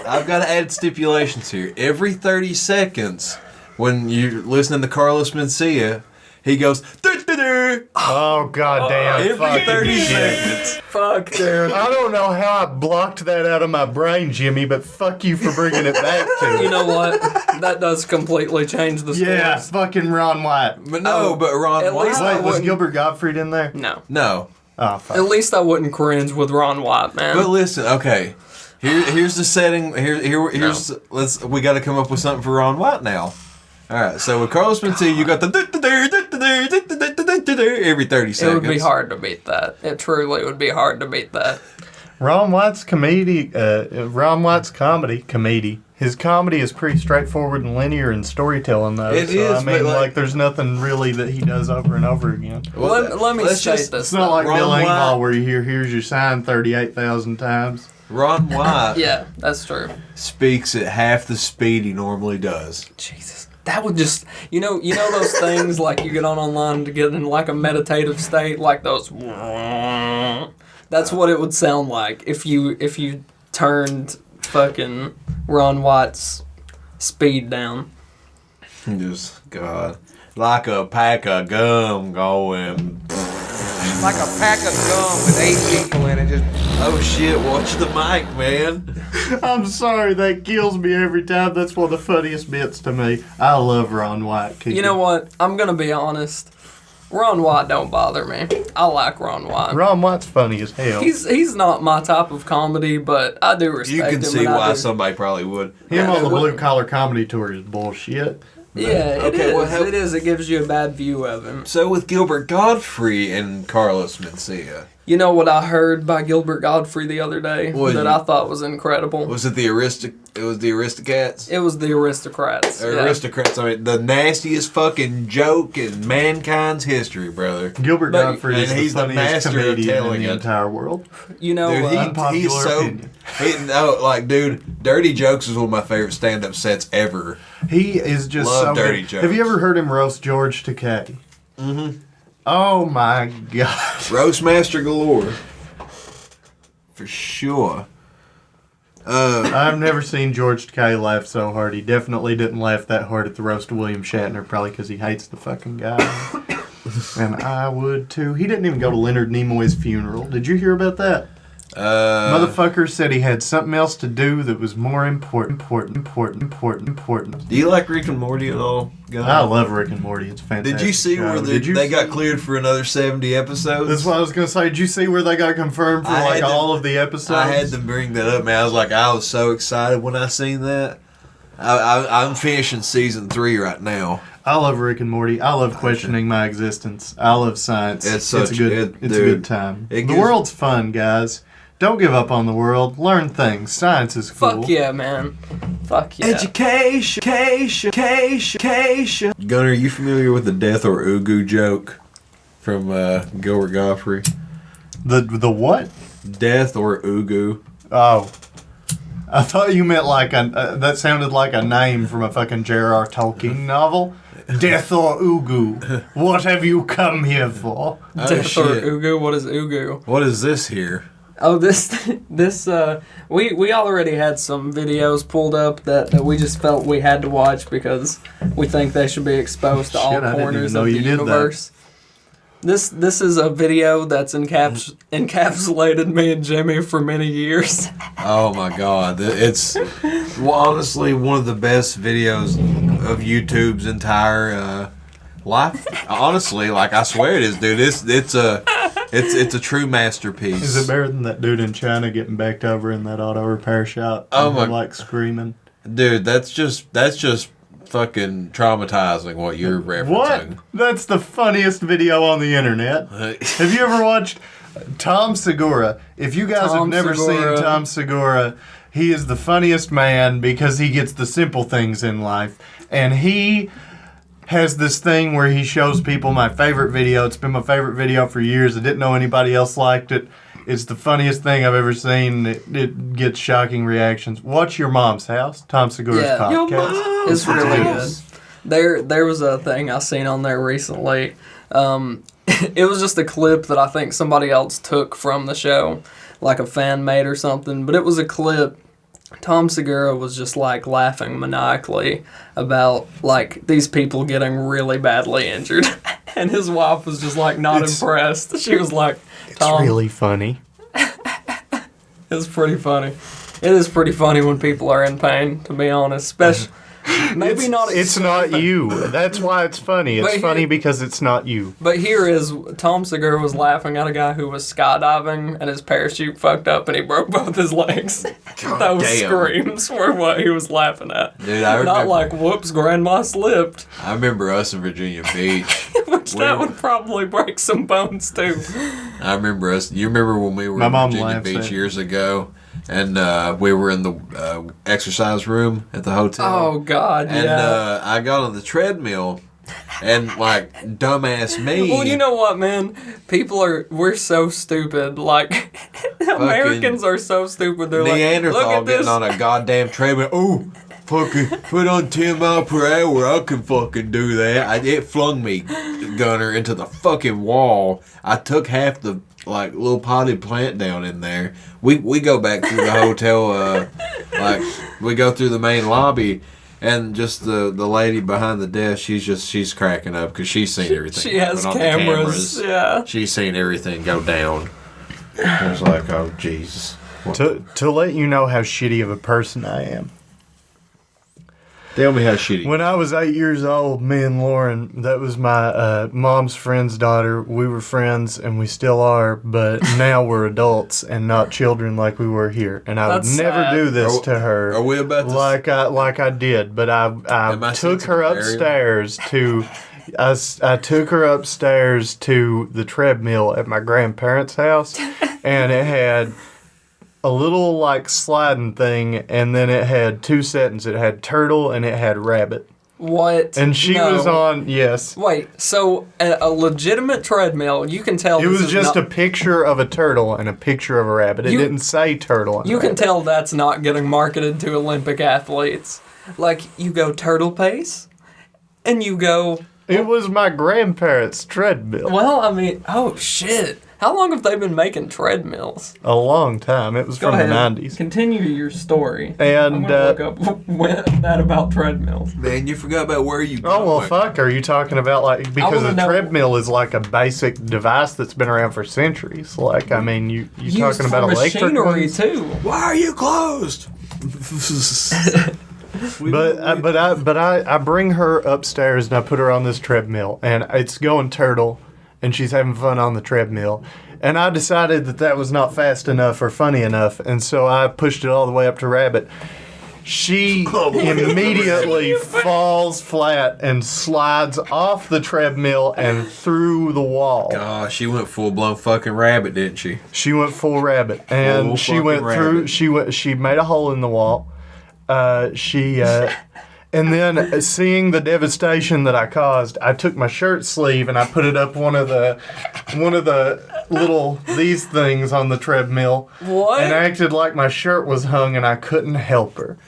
I've got to add stipulations here. Every 30 seconds, when you're listening to Carlos Mencia, he goes, "Du-du-du." Oh, goddamn. Every 30 seconds. Fuck, dude. I don't know how I blocked that out of my brain, Jimmy, but fuck you for bringing it back to You know what? That does completely change the scores. Yeah, fucking Ron White. But no, but Ron At least White. Wait, was wouldn't- Gilbert Gottfried in there? No. No. Oh, fuck. At least I wouldn't cringe with Ron White, man. But listen, okay. Here's the setting. Here's we got to come up with something for Ron White now. All right, so with Carlos Mencia, you got the every 30 seconds. It would be hard to beat that. It truly would be hard to beat that. Ron White's comedy, His comedy is pretty straightforward and linear in storytelling, though. It is, I mean, but like, there's nothing really that he does over and over again. Well, let me state this. It's not like Bill Engvall where you hear, here's your sign 38,000 times. Ron White Yeah, that's true. speaks at half the speed he normally does. Jesus. That would just, you know those things like you get on online to get in like a meditative state, like those. That's what it would sound like if you turned fucking Ron White's speed down. Just God, like a pack of gum going. Like a pack of gum with 8 people in it. Just Oh shit! Watch the mic, man. I'm sorry, that kills me every time. That's one of the funniest bits to me. I love Ron White. You know what? I'm gonna be honest. Ron White don't bother me. I like Ron White. Ron White's funny as hell. He's not my type of comedy, but I do respect him. You can see why somebody probably would. Him on the Blue Collar Comedy Tour is bullshit. Yeah, it is. It gives you a bad view of him. So with Gilbert Gottfried and Carlos Mencia. You know what I heard by Gilbert Godfried the other day that I thought was incredible? Was it the Aristocats? It was the Aristocrats. Aristocrats. I mean, the nastiest fucking joke in mankind's history, brother. Gilbert Gottfried is he's the funniest master of comedian telling in the it. entire world. You know, Dude, he's so... dude, Dirty Jokes is one of my favorite stand-up sets ever. He is just Love so Dirty good. Jokes. Have you ever heard him roast George Takei? Mm-hmm. Oh my god. Roastmaster galore. For sure. I've never seen George Takei laugh so hard. He definitely didn't laugh that hard at the roast of William Shatner, probably because he hates the fucking guy. And I would too. He didn't even go to Leonard Nimoy's funeral. Did you hear about that? Motherfucker said he had something else to do that was more important. Do you like Rick and Morty at all, guys? I love Rick and Morty. It's fantastic. Did you see where they got cleared for another 70 episodes? That's what I was going to say. Did you see where they got confirmed for all of the episodes? I had to bring that up, man. I was so excited when I seen that. I'm finishing season 3 right now. I love Rick and Morty. I love questioning my existence. I love science. It's a good time. The world's fun, guys. Don't give up on the world. Learn things. Science is cool. Fuck yeah, man. Fuck yeah. Education. Gunnar, are you familiar with the death or ugu joke from Gilbert Gottfried? The what? Death or ugu. Oh. I thought you meant like that sounded like a name from a fucking J.R.R. Tolkien novel. Death or ugu? What have you come here for? Death or ugu? What is ugu? What is this here? Oh, we already had some videos pulled up that we just felt we had to watch because we think they should be exposed to all corners of the universe. This is a video that's encapsulated me and Jimmy for many years. Oh my god, it's honestly one of the best videos of YouTube's entire life. Honestly, I swear it is, dude. It's a true masterpiece. Is it better than that dude in China getting backed over in that auto repair shop? Oh my! Screaming. Dude, that's just fucking traumatizing what you're referencing. What? That's the funniest video on the internet. Have you ever watched Tom Segura? If you guys have never seen Tom Segura, he is the funniest man because he gets the simple things in life. And he has this thing where he shows people my favorite video. It's been my favorite video for years. I didn't know anybody else liked it. It's the funniest thing I've ever seen. It gets shocking reactions. Watch Your Mom's House, Tom Segura's podcast. It's really good. There was a thing I seen on there recently. It was just a clip that I think somebody else took from the show, like a fan made or something. But it was a clip. Tom Segura was just laughing maniacally about these people getting really badly injured, and his wife was just not impressed. She was like, "Tom, it's really funny." It's pretty funny. It is pretty funny when people are in pain, to be honest. Especially, maybe not. It's not you. That's why it's funny. It's funny because it's not you. But here is Tom Segura was laughing at a guy who was skydiving and his parachute fucked up and he broke both his legs. Those screams were what he was laughing at. Dude, I remember, not whoops, grandma slipped. I remember us in Virginia Beach. Which that would probably break some bones too. I remember us. You remember when we were in Virginia Beach years ago? and we were in the exercise room at the hotel. Oh God! And I got on the treadmill, and like dumbass me. Well, you know what, man? We're so stupid. Like Americans are so stupid. They're Neanderthal like, look at getting this. on a goddamn treadmill. Oh, fucking put on 10 miles per hour. I can fucking do that. It flung me, Gunner, into the fucking wall. I took half the like little potted plant down in there. We go back through the hotel. Like we go through the main lobby. And just the lady behind the desk, she's cracking up because she's seen everything. She has cameras. Yeah. She's seen everything go down. I was like, oh, Jesus. To let you know how shitty of a person I am. Tell me how shitty. When I was 8 years old, me and Lauren, that was my mom's friend's daughter. We were friends, and we still are, but now we're adults and not children like we were here. And I would never do this to her. Are we about to... Like I did, but I took her upstairs to... I took her upstairs to the treadmill at my grandparents' house, and it had a little like sliding thing, and then it had two settings. It had turtle and it had rabbit. What? And she was on, yes. Wait, so a legitimate treadmill, you can tell it was just a picture of a turtle and a picture of a rabbit. It didn't say turtle. You can tell that's not getting marketed to Olympic athletes. Like, you go turtle pace, and you go... It was my grandparents' treadmill. Well, I mean, oh shit. How long have they been making treadmills? A long time. It was from the 90s. Continue your story. And I'm gonna look up that about treadmills. Man, you forgot about where you Oh, well, fuck. Are you talking about, like, because a treadmill is like a basic device that's been around for centuries. Like, I mean, you talking about electric machinery, too. Why are you closed? But I bring her upstairs and I put her on this treadmill, and it's going turtle, and she's having fun on the treadmill. And I decided that was not fast enough or funny enough, and so I pushed it all the way up to rabbit. She immediately falls flat and slides off the treadmill and through the wall. Gosh, she went full blown fucking rabbit, didn't she? She went full rabbit, and she went through. She made a hole in the wall. And then seeing the devastation that I caused, I took my shirt sleeve and I put it up one of the little these things on the treadmill. What? And acted like my shirt was hung and I couldn't help her.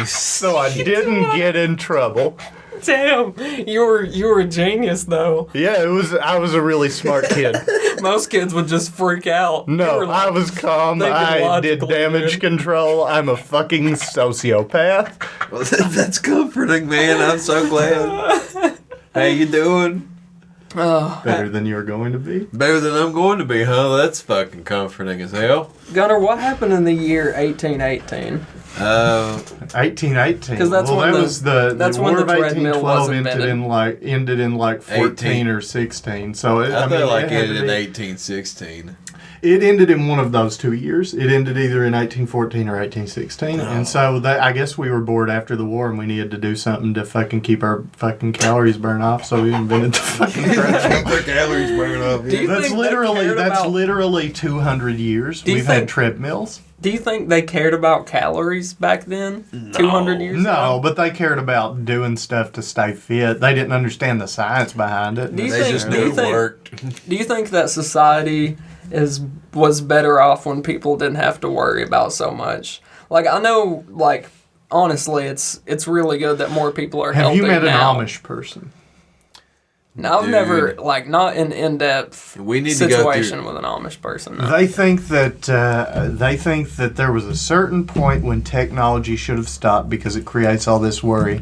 So I didn't get in trouble. Damn, you were a genius though. Yeah, I was a really smart kid. Most kids would just freak out. No, I was calm. I did damage control. I'm a fucking sociopath. Well, that's comforting, man. I'm so glad. How you doing? Better than you're going to be? Better than I'm going to be, huh? That's fucking comforting as hell. Gunnar, what happened in the year 1818? 1818. Because that's when the War of treadmill 1812 was ended in 14 or 16. So I thought it ended in 1816. It ended in one of those 2 years. It ended either in 1814 or 1816. Oh. And so I guess we were bored after the war and we needed to do something to fucking keep our fucking calories burned off. So we invented the fucking treadmill. Calories burned off. That's literally 200 years. We've had treadmills. Do you think they cared about calories back then? No. 200 years ago? No, but they cared about doing stuff to stay fit. They didn't understand the science behind it. They just knew it worked. Do you think that society was better off when people didn't have to worry about so much? Like, I know, like, honestly, it's really good that more people are healthy now. Have you met an Amish person? No, I've never, like, not an in-depth situation with an Amish person. No. They think that there was a certain point when technology should have stopped because it creates all this worry,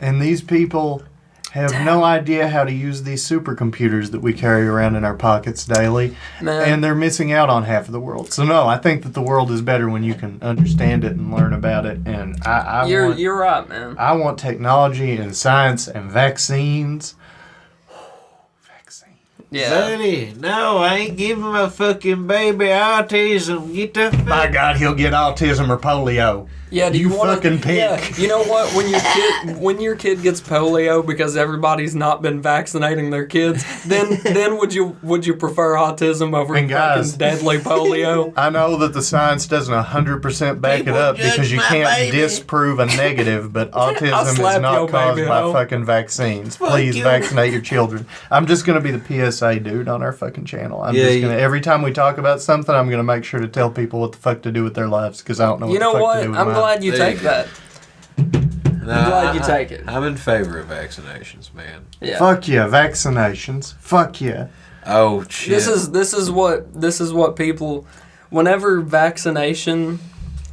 and these people have no idea how to use these supercomputers that we carry around in our pockets daily, and they're missing out on half of the world. So no, I think that the world is better when you can understand it and learn about it. And you're right, man. I want technology and science and vaccines. Yeah. Daddy, no, I ain't giving my fucking baby autism. Get the fuck. My God, he'll get autism or polio. Yeah, do you wanna, fucking pig. Yeah, you know what? When your kid gets polio because everybody's not been vaccinating their kids, then would you prefer autism over fucking deadly polio? I know that the science doesn't 100% back it up because you can't disprove a negative, but autism is not caused by fucking vaccines. Please vaccinate your children. I'm just gonna be the PSA dude on our fucking channel. I'm just gonna every time we talk about something, I'm gonna make sure to tell people what the fuck to do with their lives because I don't know what the fuck to do with mine. I'm glad you take that. I'm glad you take it. I'm in favor of vaccinations, man. Yeah. Fuck yeah, vaccinations. Fuck yeah. Oh shit. This is what people. Whenever vaccination.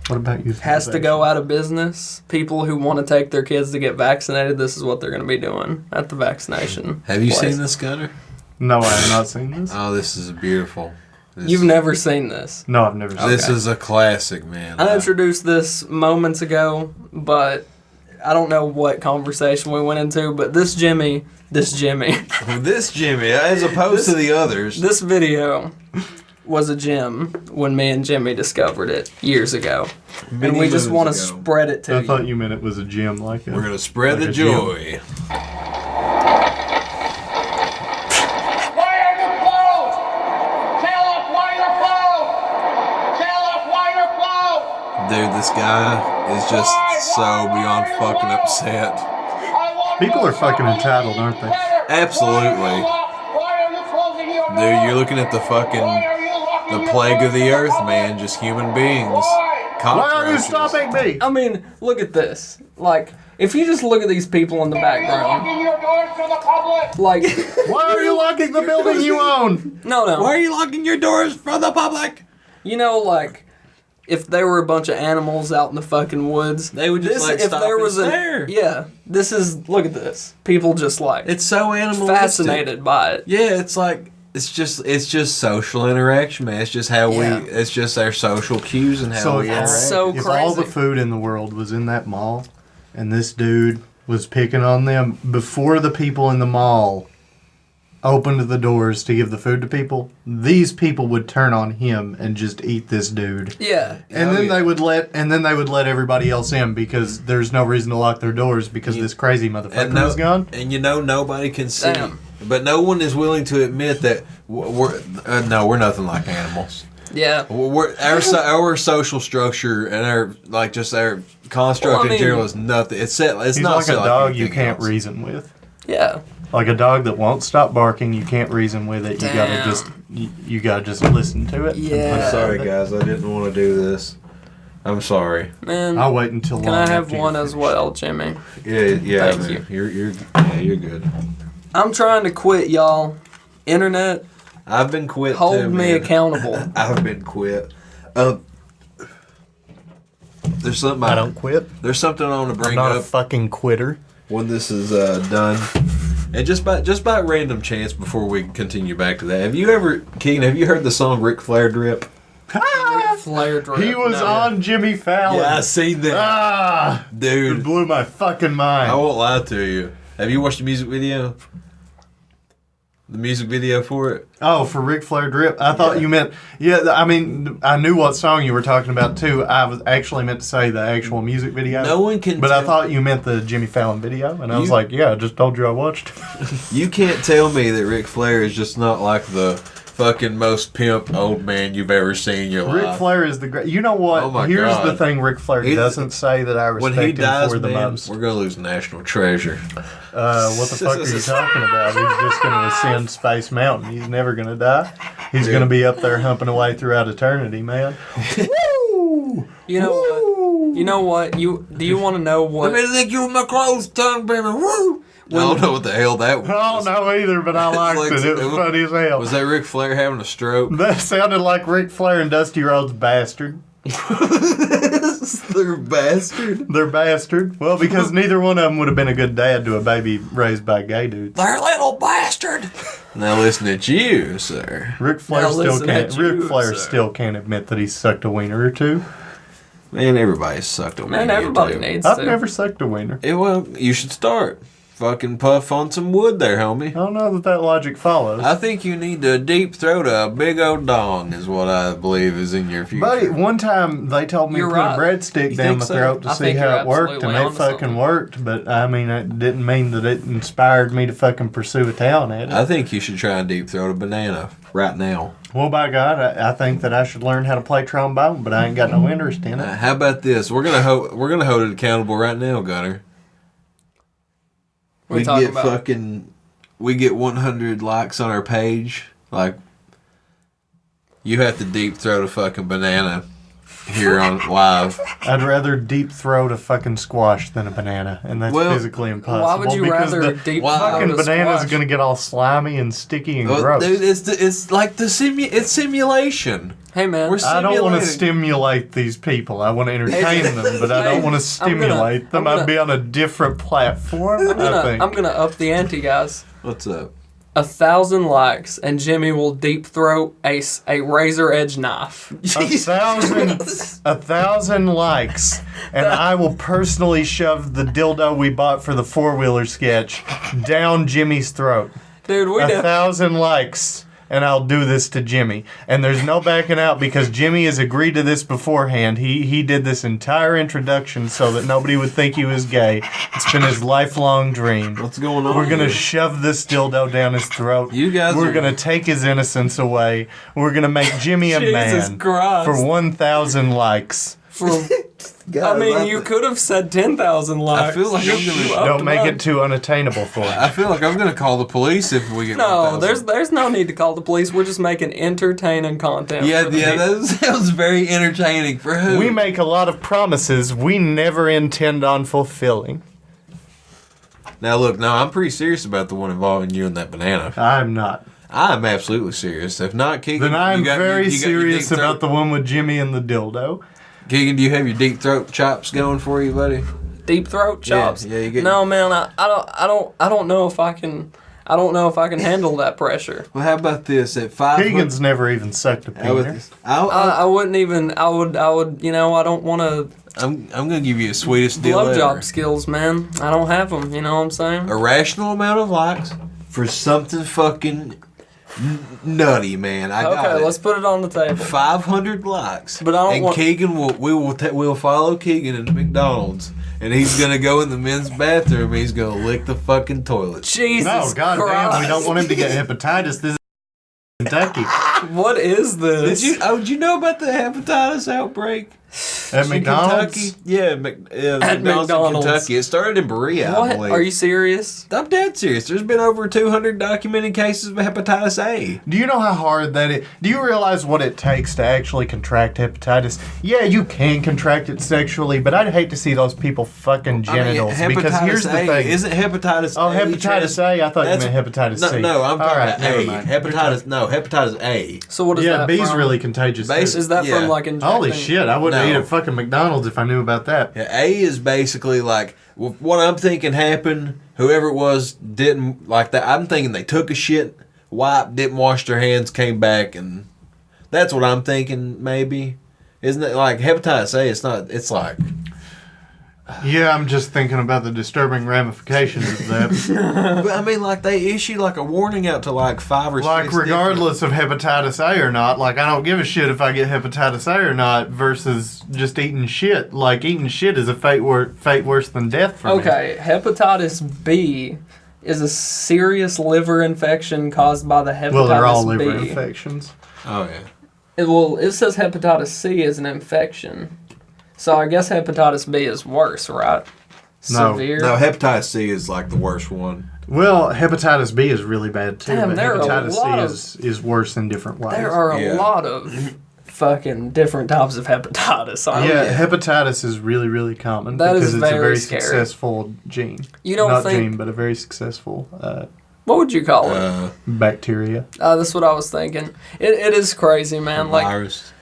What about you? Has to go out of business. People who want to take their kids to get vaccinated, this is what they're going to be doing at the vaccination. Have you seen this, Gunner? No, I have not seen this. Oh, this is beautiful. You've never seen this? No, I've never seen this. This is a classic, man. I introduced this moments ago, but I don't know what conversation we went into, but this Jimmy, as opposed to the others. This video was a gem when me and Jimmy discovered it years ago. And we just want to spread it to you. I thought you meant it was a gem like it. We're going to spread the joy. Dude, this guy is just so beyond fucking upset. People are fucking entitled, aren't they? Absolutely. Dude, you're looking at the plague of the earth, man. Just human beings. Why are you stopping me? I mean, look at this. Like, if you just look at these people in the background. Like, why are you locking the building you own? No. Why are you locking your doors for the public? You know, like, if there were a bunch of animals out in the fucking woods, they would just stop and stare. Yeah, this is, look at this. People just like, it's so animalistic. Fascinated by it. Yeah, it's like, it's just social interaction, man. It's just how it's just our social cues and how we interact. So if crazy. All the food in the world was in that mall, and this dude was picking on them before the people in the mall opened the doors to give the food to people, these people would turn on him and just eat this dude. Yeah. And then they would let everybody else in because there's no reason to lock their doors because this crazy motherfucker is gone. And nobody can see. But no one is willing to admit that we're nothing like animals. Yeah. Our social structure and our construct in general is nothing. It's He's not like a dog you can't reason with. Yeah. Like a dog that won't stop barking, you can't reason with it. You gotta just listen to it. Yeah. I'm sorry, guys. I didn't want to do this. I'm sorry. Man, I'll wait until. Can I have one as well, Jimmy? Yeah. Thank you. You're good. I'm trying to quit, y'all. Internet. I've been quit. Hold me accountable. I've been quit. There's something I don't quit. There's something I want to bring I'm not up. a fucking quitter. When this is done, and just by random chance, before we continue back to that, Kayne, have you heard the song "Ric Flair Drip"? Flair Drip. He was on Jimmy Fallon. Yeah, I seen that. Dude, it blew my fucking mind. I won't lie to you. Have you watched the music video? The music video for it? Oh, for Ric Flair Drip? I thought you meant... Yeah, I mean, I knew what song you were talking about, too. I was actually meant to say the actual music video. No one can But I thought you meant the Jimmy Fallon video, and I was like, yeah, I just told you I watched it. You can't tell me that Ric Flair is just not like the fucking most pimp old man you've ever seen in your life. Ric Flair is the great... You know what? Oh my Here's God. the thing Ric Flair doesn't say that I respect when he dies, him for the man, most. We're going to lose national treasure. What the fuck are you talking about? He's just going to ascend Space Mountain. He's never going to die. He's going to be up there humping away throughout eternity, man. Woo! You know what? You know what? Do you want to know what? Let me lick you with my clothes tongue, baby. Woo! I don't know what the hell that was. I don't know either, but I liked it. It was funny as hell. Was that Ric Flair having a stroke? That sounded like Ric Flair and Dusty Rhodes' Bastard. They're bastard. They're bastard. Well, because neither one of them would have been a good dad to a baby raised by gay dudes. They're little bastard. Now listen at you, sir. Ric Flair still can't admit that he sucked a wiener or two. Man, everybody's sucked a wiener. Man, everybody needs I've to. never sucked a wiener. Well, you should start. fucking puff on some wood there, homie. I don't know that logic follows. I think you need to deep throat a big old dong is what I believe is in your future. Buddy, one time they told me to put a breadstick down my throat to see how it worked, and it fucking worked. But I mean, it didn't mean that it inspired me to fucking pursue a talent at it. I think you should try and deep throat a banana right now. Well, by God, I think that I should learn how to play trombone, but I ain't got no interest in it. How about this? We're gonna hold it accountable right now, Gunner. We get 100 likes on our page. Like, you have to deep throat a fucking banana here on live. I'd rather deep throat a fucking squash than a banana, and that's physically impossible. Why would you rather deep throat fucking a banana's squash? gonna get all slimy and sticky and gross. Dude, it's like it's simulation. Hey man, I don't want to stimulate these people. I want to entertain them, but I don't want to stimulate them. I'd be on a different platform. I'm gonna up the ante, guys. What's up? 1,000 likes, and Jimmy will deep throat a razor edge knife. 1,000 likes, and I will personally shove the dildo we bought for the 4-wheeler sketch down Jimmy's throat. Dude, 1,000 likes, and I'll do this to Jimmy. And there's no backing out because Jimmy has agreed to this beforehand. He did this entire introduction so that nobody would think he was gay. It's been his lifelong dream. What's going on? We're going to shove this dildo down his throat. We're going to take his innocence away. We're going to make Jimmy a man for 1,000 likes. I mean, you could have said 10,000 likes. I feel like I'm gonna don't make it too unattainable for him. I feel like I'm gonna call the police if we get. No, there's no need to call the police. We're just making entertaining content. Yeah, that sounds very entertaining for who? We make a lot of promises we never intend on fulfilling. Now look, I'm pretty serious about the one involving you and that banana. I'm not. I'm absolutely serious. If not, Keegan, then I'm very serious about the one with Jimmy and the dildo. Keegan, do you have your deep throat chops going for you, buddy? Deep throat chops? Yeah, you get. No, man, I don't know if I can. I don't know if I can handle that pressure. Well, how about this? At 5, Keegan's never even sucked a penis. I wouldn't even. I would. You know, I don't want to. I'm gonna give you the sweetest deal ever. Blowjob skills, man. I don't have them. You know what I'm saying? A rational amount of likes for something fucking nutty, man. I got it. Okay, let's put it on the table. 500 likes. But I don't want. Keegan we'll follow Keegan into McDonald's, and he's gonna go in the men's bathroom. And he's gonna lick the fucking toilet. Jesus No, goddamn, we don't want him to get hepatitis. This is Kentucky. What is this? Did you know about the hepatitis outbreak? At McDonald's? Kentucky? Yeah, McDonald's in Kentucky. It started in Berea, I believe. Are you serious? I'm dead serious. There's been over 200 documented cases of hepatitis A. Do you know how hard that is? Do you realize what it takes to actually contract hepatitis? Yeah, you can contract it sexually, but I'd hate to see those people fucking genitals. Because here's the thing. Isn't hepatitis A? Oh, hepatitis A? I thought you meant hepatitis C. No, I'm talking about never A. mind. Hepatitis A. So what is that B's from? really contagious. Is that from like injecting? Holy shit, I wouldn't eat at fucking McDonald's if I knew about that. Yeah, A is basically like, what I'm thinking happened, whoever it was didn't like that. I'm thinking they took a shit, wiped, didn't wash their hands, came back, and that's what I'm thinking maybe. Isn't it like hepatitis A? It's like... Yeah, I'm just thinking about the disturbing ramifications of that. But I mean, like, they issued like a warning out to like 5 or 6 like, regardless of hepatitis A or not, like, I don't give a shit if I get hepatitis A or not versus just eating shit. Like, eating shit is a fate worse than death for me. Okay, hepatitis B is a serious liver infection caused by the hepatitis B. Well, they're all liver infections. Oh, yeah. It says hepatitis C is an infection. So I guess hepatitis B is worse, right? Severe? No, hepatitis C is like the worst one. Well, hepatitis B is really bad too, Damn, but hepatitis C is worse in different ways. There are a lot of fucking different types of hepatitis. Hepatitis is really, really common because it's a very successful gene. You don't Not think... gene, but a very successful... what would you call it? Bacteria. That's what I was thinking. It is crazy, man. Virus.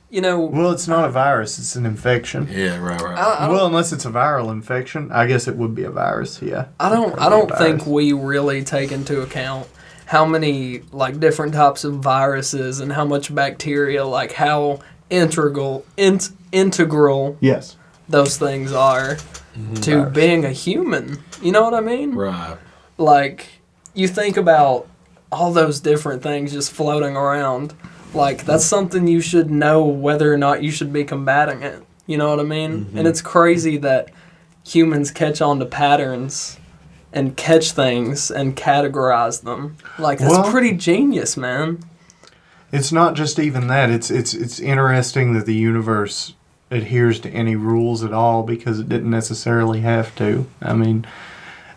You know... Well, it's not a virus. It's an infection. Yeah, right. Well, unless it's a viral infection. I guess it would be a virus, yeah. I don't think we really take into account how many, like, different types of viruses and how much bacteria, like, how integral yes, those things are. to being a human. You know what I mean? Right. Like, you think about all those different things just floating around. Like, that's something you should know whether or not you should be combating it. You know what I mean? And it's crazy that humans catch on to patterns and catch things and categorize them. Like, that's pretty genius, man. It's not just even that. It's interesting that the universe adheres to any rules at all because it didn't necessarily have to. I mean,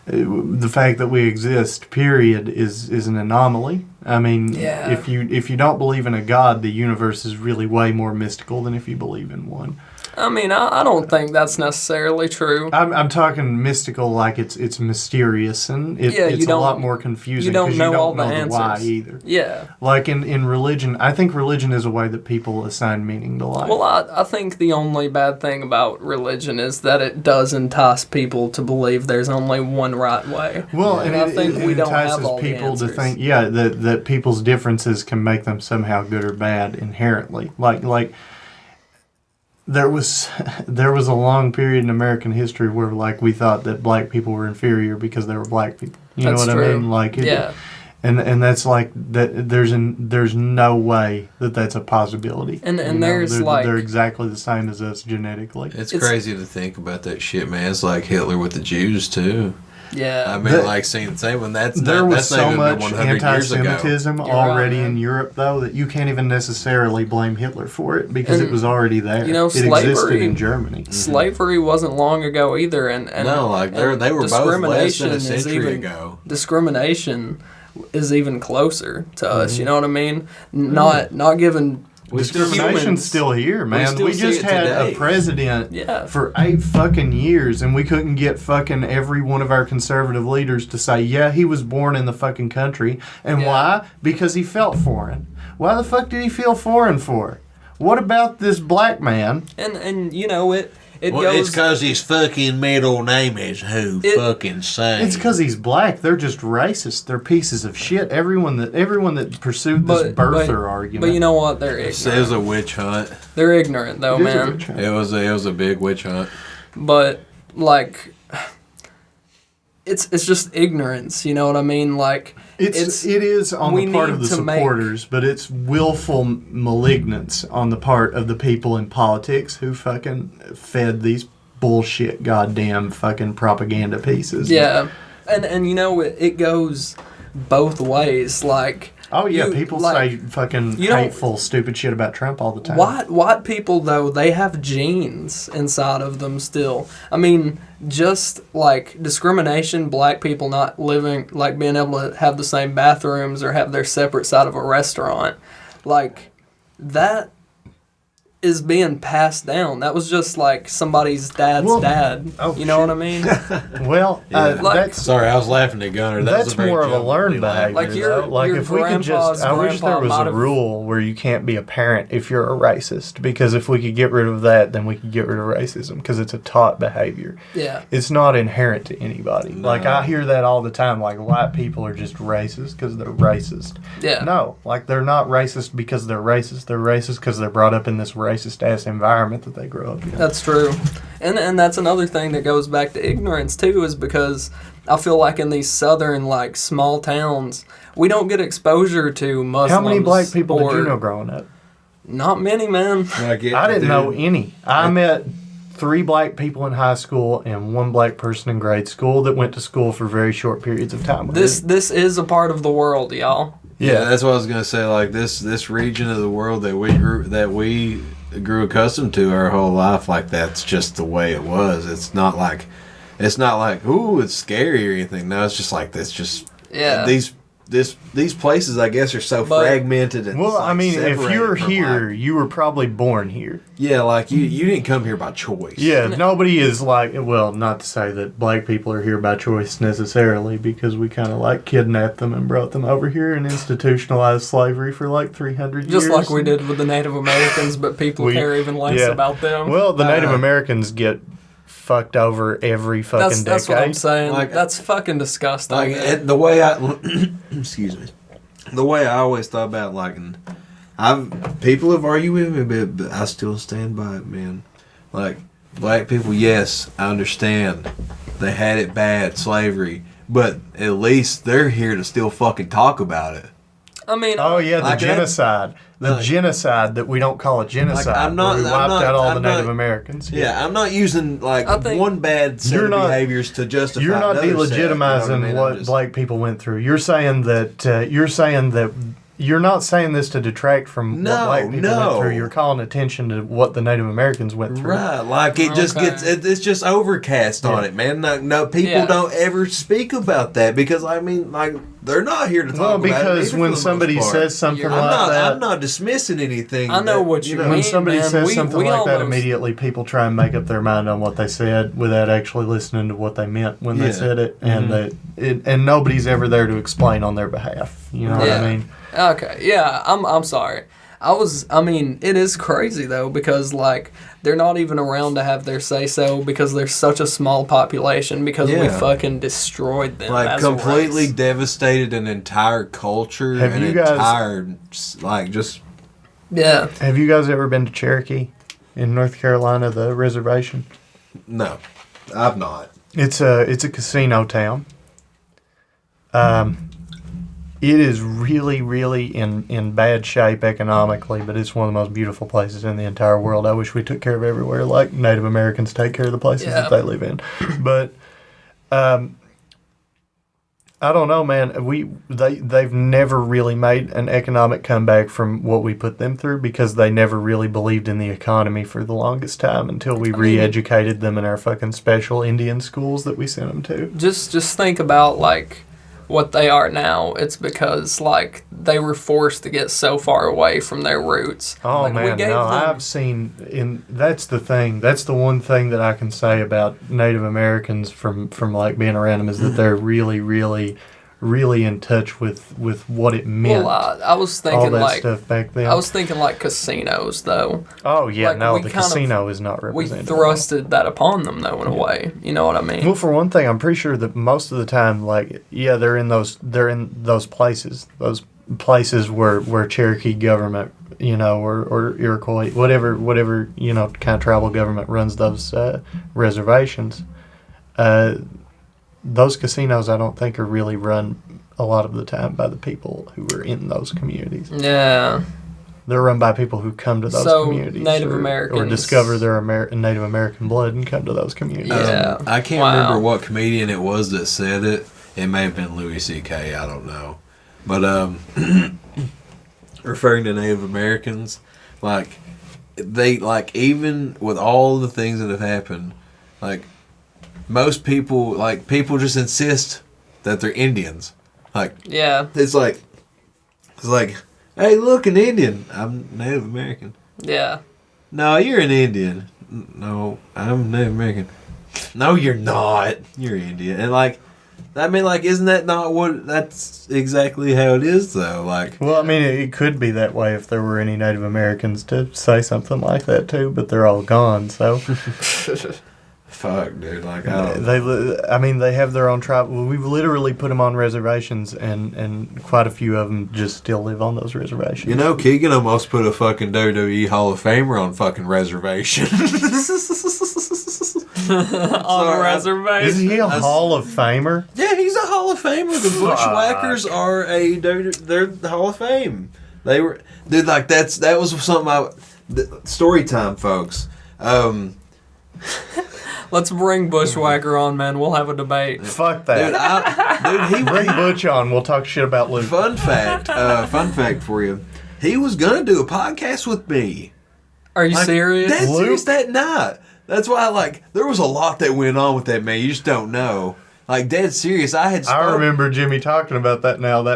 the fact that we exist, period, is an anomaly. I mean, if you don't believe in a god, the universe is really way more mystical than if you believe in one. I mean, I don't think that's necessarily true. I'm talking mystical, like it's mysterious, and it's a lot more confusing because you don't know all the the answers. why either. Yeah. Like in religion, I think religion is a way that people assign meaning to life. Well, I think the only bad thing about religion is that it does entice people to believe there's only one right way. Well, and I think we don't have entices all people the to answers. think, that people's differences can make them somehow good or bad inherently. Like there was a long period in American history where like we thought that black people were inferior because they were black people. You That's know what true. I mean? Like and that's like that. There's no way that that's a possibility. And there's like they're exactly the same as us genetically. It's crazy to think about that shit, man. It's like Hitler with the Jews too. Yeah, I mean, like seeing the same when there was so much 100 years ago. anti-Semitism already in Europe, though, that you can't even necessarily blame Hitler for it because it was already there. You know, it existed in Germany. Slavery wasn't long ago either, and no, like they were both less than a century ago. Discrimination is even closer to us. You know what I mean? Not given. Discrimination's still here, man. We just had a president for 8 fucking years, and we couldn't get fucking every one of our conservative leaders to say, yeah, he was born in the fucking country. And why? Because he felt foreign. Why the fuck did he feel foreign for? What about this black man? And you know, it well, goes... it's because his fucking middle name is who fucking say. It's because he's black. They're just racist. They're pieces of shit. Everyone that pursued this birther argument. But you know what? They're ignorant. It was a witch hunt. They're ignorant, though, man. It was a big witch hunt. But like, it's just ignorance. You know what I mean? Like, it is on the part of the supporters, but it's willful malignance on the part of the people in politics who fucking fed these bullshit goddamn fucking propaganda pieces. Yeah, and you know it goes both ways. Like, oh yeah, people say fucking hateful, stupid shit about Trump all the time. White people though, they have genes inside of them still. I mean, just like discrimination, black people not living, like being able to have the same bathrooms or have their separate side of a restaurant, like that is being passed down. That was just like somebody's dad's dad. Oh, you know what I mean? Well, sorry, I was laughing at Gunner. That's more of a learned behavior. Like if we could just, I wish there was a rule where you can't be a parent if you're a racist. Because if we could get rid of that, then we could get rid of racism. Because it's a taught behavior. Yeah. It's not inherent to anybody. No. Like I hear that all the time. Like white people are just racist because they're racist. Yeah. No, like they're not racist because they're racist. They're racist because they're brought up in this racist ass environment that they grow up in. That's true. And that's another thing that goes back to ignorance too, is because I feel like in these southern like small towns we don't get exposure to Muslims. How many black people did you know growing up? Not many, man. I didn't know any. I met 3 black people in high school and 1 black person in grade school that went to school for very short periods of time. This is a part of the world, y'all. Yeah, that's what I was gonna say. Like this region of the world that we grew accustomed to our whole life, like that's just the way it was. It's not like ooh, it's scary or anything. No, it's just like that's just these places, I guess, are so fragmented. And well, I mean, if you're here, life. you were probably born here. Yeah, like you didn't come here by choice. Yeah, nobody is like, well, not to say that black people are here by choice necessarily, because we kind of like kidnapped them and brought them over here and institutionalized slavery for like 300 years. Just like we did with the Native Americans, but people care even less about them. Well, the Native Americans get fucked over every fucking decade. That's what I'm saying. Like, that's fucking disgusting. Like the way I excuse me, the way I always thought about like, people have argued with me, but I still stand by it, man. Like black people, yes, I understand. They had it bad, slavery. But at least they're here to still fucking talk about it. I mean, oh yeah, the genocide. The genocide that we don't call a genocide. Like, we wiped out all the Native Americans. Yeah, I'm not using one bad set of behaviors to justify. You're not delegitimizing what black people went through. You're saying that. You're not saying this to detract from what black people went through. You're calling attention to what the Native Americans went through. Right, like it just gets, it's just overcast on it, man. No, people don't ever speak about that because, I mean, like, they're not here to talk about it. Well, because when somebody says something like that... I'm not dismissing anything. I know what you mean, when somebody says something like that, immediately people try and make up their mind on what they said without actually listening to what they meant when they said it. And nobody's ever there to explain on their behalf. You know what I mean? Okay, yeah, I'm sorry. I mean, it is crazy though because like they're not even around to have their say so because there's such a small population because we fucking destroyed them. Like completely devastated an entire culture and entire like just. Yeah. Have you guys ever been to Cherokee in North Carolina, the reservation? No, I've not. It's a casino town. It is really, really in bad shape economically, but it's one of the most beautiful places in the entire world. I wish we took care of everywhere like Native Americans take care of the places that they live in. But I don't know, man. They've never really made an economic comeback from what we put them through because they never really believed in the economy for the longest time until we re-educated them in our fucking special Indian schools that we sent them to. Just think about like what they are now. It's because like they were forced to get so far away from their roots. Oh like, man, I've seen that's the thing. That's the one thing that I can say about Native Americans from like being around them is that they're really, really, really in touch with what it meant. Well, I was thinking all that like stuff back then. I was thinking like casinos though. Oh yeah, like, no, the casino is not represented. We thrusted that upon them though in a way. You know what I mean? Well, for one thing, I'm pretty sure that most of the time, like they're in those places where Cherokee government, you know, or Iroquois, whatever you know, kind of tribal government runs those reservations. Those casinos, I don't think, are really run a lot of the time by the people who are in those communities. Yeah. They're run by people who come to those communities. Native Americans. Or discover their Native American blood and come to those communities. Yeah. I can't remember what comedian it was that said it. It may have been Louis C.K., I don't know. But referring to Native Americans, like, they, like, even with all the things that have happened, like, most people, like, people just insist that they're Indians. Like, it's like, hey, look, an Indian. I'm Native American. Yeah. No, you're an Indian. No, I'm Native American. No, you're not. You're Indian. And, like, I mean, like, isn't that not what, that's exactly how it is, though? Like, well, I mean, it could be that way if there were any Native Americans to say something like that, too, but they're all gone, so... Fuck, dude. Like, they have their own tribe. Well, we've literally put them on reservations, and quite a few of them just still live on those reservations. You know, Keegan almost put a fucking WWE Hall of Famer on fucking reservation. On reservation? Is he a Hall of Famer? Yeah, he's a Hall of Famer. The Bushwhackers are they're the Hall of Fame. They were, dude. Like that was something. Story time, folks. Let's bring Bushwhacker on, man. We'll have a debate. Fuck that. Dude, bring Butch on. We'll talk shit about Luke. Fun fact for you. He was going to do a podcast with me. Are you serious? That's serious that night. That's why, like, there was a lot that went on with that, man. You just don't know. Like, dead serious. I remember Jimmy talking about that night.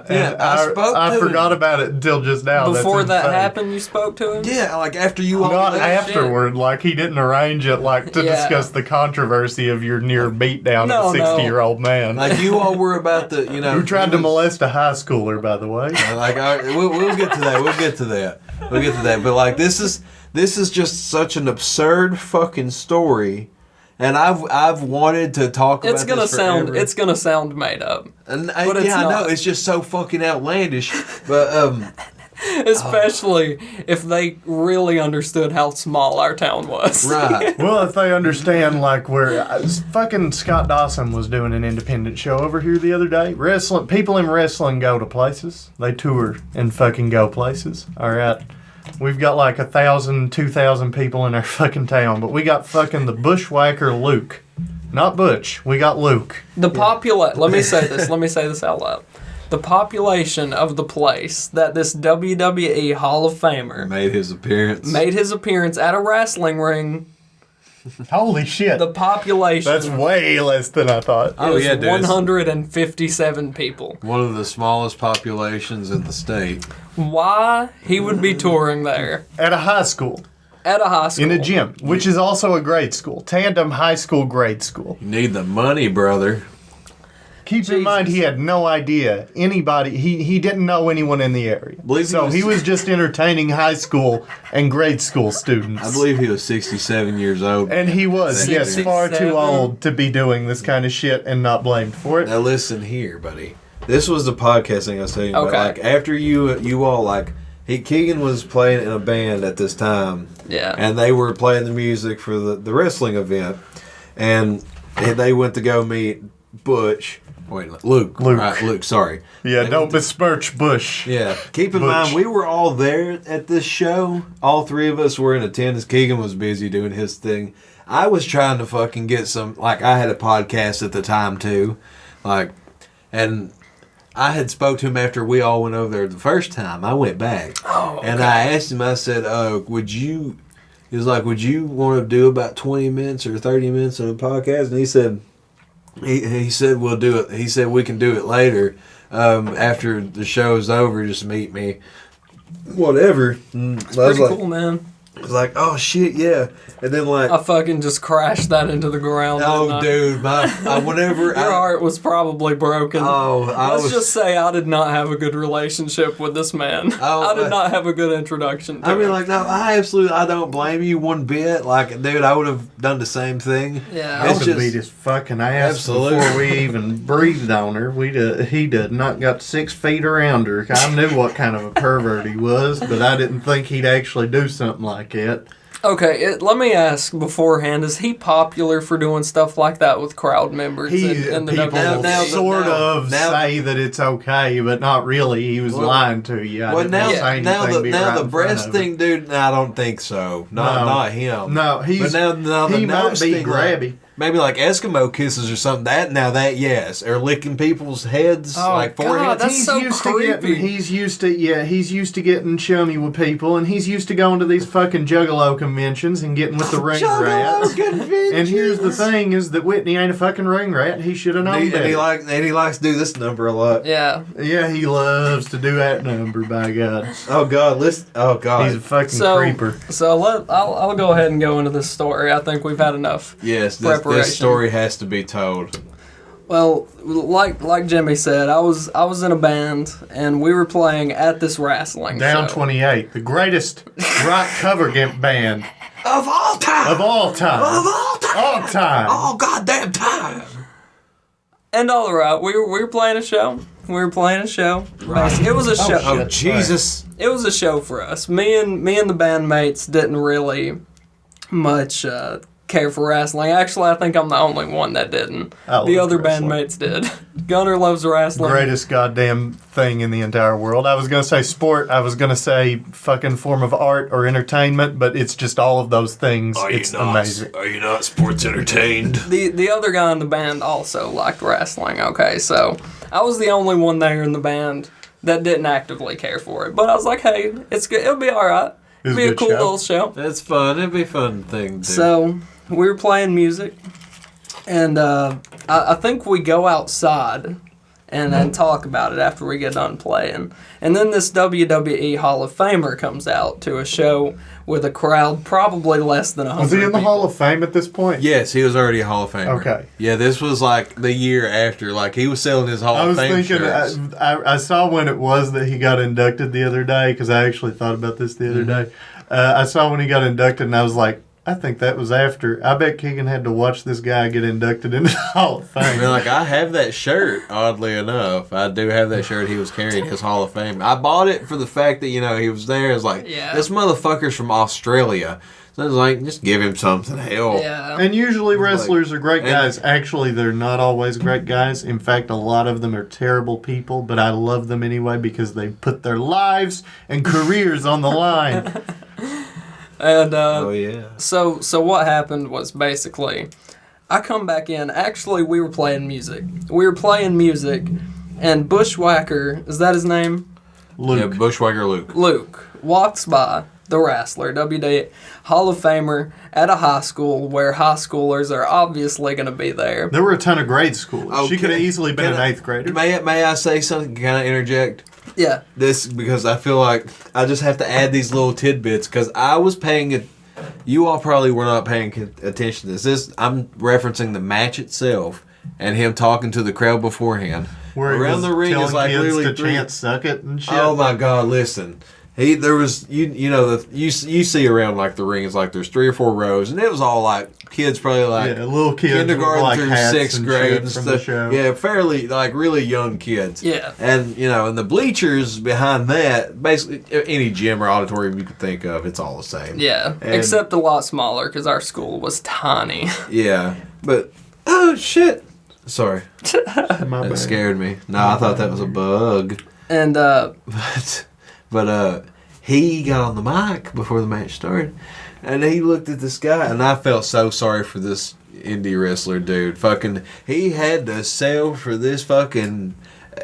And I forgot about it until just now. Before that happened, you spoke to him? Yeah, like after you all Not afterward. Shit. Like, he didn't arrange it, like, to discuss the controversy of your near beatdown of a 60-year-old man. Like, you all were about the, you know. Who tried to molest a high schooler, by the way. Like, we'll get to that. We'll get to that. But, like, this is just such an absurd fucking story. And I've wanted to talk about this forever. It's gonna sound made up. And I know it's just so fucking outlandish. But Especially if they really understood how small our town was. Right. Well, if they understand, like, where fucking Scott Dawson was doing an independent show over here the other day. Wrestling, people in wrestling go to places. They tour and fucking go places. All right. We've got like 1,000, 2,000 people in our fucking town, but we got fucking the Bushwhacker Luke. Not Butch. We got Luke. Let me say this out loud. The population of the place that this WWE Hall of Famer made his appearance at a wrestling ring. Holy shit. The population. That's way less than I thought. Oh, yeah, dude. 157 people. One of the smallest populations in the state. Why he would be touring there? At a high school. In a gym, which is also a grade school. Tandem high school grade school. You need the money, brother. Keep in mind, he had no idea anybody. He didn't know anyone in the area. So he was just entertaining high school and grade school students. I believe he was 67 years old. And he was, yes, far too old to be doing this kind of shit and not blamed for it. Now listen here, buddy. This was the podcast thing I was telling you about. Like, after you all, like, Keegan was playing in a band at this time. Yeah. And they were playing the music for the wrestling event. And they went to go meet Butch. Wait, Luke. Right, Luke, sorry. Yeah, don't besmirch Bush. Yeah. Keep in mind, we were all there at this show. All three of us were in attendance. Keegan was busy doing his thing. I was trying to fucking get some, like, I had a podcast at the time, too. Like, and I had spoke to him after we all went over there the first time. I went back. Oh, okay. And I asked him, I said, he was like, would you want to do about 20 minutes or 30 minutes on a podcast? And he said, he said, we'll do it. He said, we can do it later. After the show's over, just meet me. Whatever. It's pretty cool, man. I was like, oh shit, yeah. And then like I fucking just crashed that into the ground. Oh, dude, whenever your heart was probably broken. Oh, let's just say I did not have a good relationship with this man. I did not have a good introduction to him. Like, no, I don't blame you one bit. Like, dude, I would have done the same thing. Yeah, I would have beat his fucking ass before we even breathed on her. He did not got 6 feet around her. I knew what kind of a pervert he was, but I didn't think he'd actually do something like it. Okay, let me ask beforehand, is he popular for doing stuff like that with crowd members? In the people sort of say that it's okay, but not really. He was lying to you. Now the breast thing, dude, I don't think so. Not him. No, he might be grabby. Maybe like Eskimo kisses or something. That yes, or licking people's heads, like foreheads. God, that's so creepy. He's used to getting chummy with people, and he's used to going to these fucking Juggalo conventions and getting with the ring rats. And here's the thing: is that Whitney ain't a fucking ring rat. He should have known better. And he likes to do this number a lot. Yeah, he loves to do that number. By God. Oh God, listen. Oh God, he's a fucking creeper. So I'll go ahead and go into this story. I think we've had enough. Yes. This story has to be told. Well, like Jimmy said, I was in a band and we were playing at this wrestling Down show. 28, the greatest rock cover band of all time. All goddamn time. And all right, we were playing a show. Right. It was a show. Oh Jesus! It was a show for us. Me and the bandmates didn't really much care for wrestling. Actually, I think I'm the only one that didn't. The other bandmates did. Gunner loves wrestling. Greatest goddamn thing in the entire world. I was going to say sport. I was going to say fucking form of art or entertainment, but it's just all of those things. It's amazing. Are you not sports entertained? The other guy in the band also liked wrestling. Okay, so I was the only one there in the band that didn't actively care for it. But I was like, hey, it's good. It'll be all right. It'll be a cool little show. It's fun. It'll be a fun thing, dude. So we were playing music, and I think we go outside and then talk about it after we get done playing. And then this WWE Hall of Famer comes out to a show with a crowd probably less than 100 Was he in the people. Hall of Fame at this point? Yes, he was already a Hall of Famer. Okay. Yeah, this was like the year after. Like, he was selling his Hall of Fame shirts. I saw when it was that he got inducted the other day, because I actually thought about this the other day. I saw when he got inducted, and I was like, I think that was after. I bet Keegan had to watch this guy get inducted into the Hall of Fame. I mean, like, I have that shirt, oddly enough. I do have that shirt he was carrying his Hall of Fame. I bought it for the fact that, he was there. It's like, this motherfucker's from Australia. So I was like, just give him something, hell. Yeah. And usually wrestlers are great guys. Actually, they're not always great guys. In fact, a lot of them are terrible people, but I love them anyway because they put their lives and careers on the line. And so what happened was basically, I come back in. Actually, we were playing music. And Bushwhacker, is that his name? Luke. Yeah, Bushwhacker Luke. Luke walks by the wrestler, WWE Hall of Famer, at a high school where high schoolers are obviously going to be there. There were a ton of grade schoolers. Oh, she could have easily been an 8th grader. May I say something? Can I interject? Yeah. This, because I feel like I just have to add these little tidbits, because I was paying it. You all probably were not paying attention to this. I'm referencing the match itself and him talking to the crowd beforehand. Where around the ring is like literally to chant "suck it" and shit. Oh my God! Listen, there was you see around like the ring is like there's 3 or 4 rows, and it was all like kids, probably like little kids, kindergarten like through 6th grade and stuff. Yeah, fairly like really young kids. Yeah, and and the bleachers behind that, basically any gym or auditorium you could think of, it's all the same. Yeah, except a lot smaller because our school was tiny. Yeah, but oh shit. Sorry. That scared me. No, I thought that was a bug. And but he got on the mic before the match started, and he looked at this guy, and I felt so sorry for this indie wrestler dude. Fucking, he had to sell for this fucking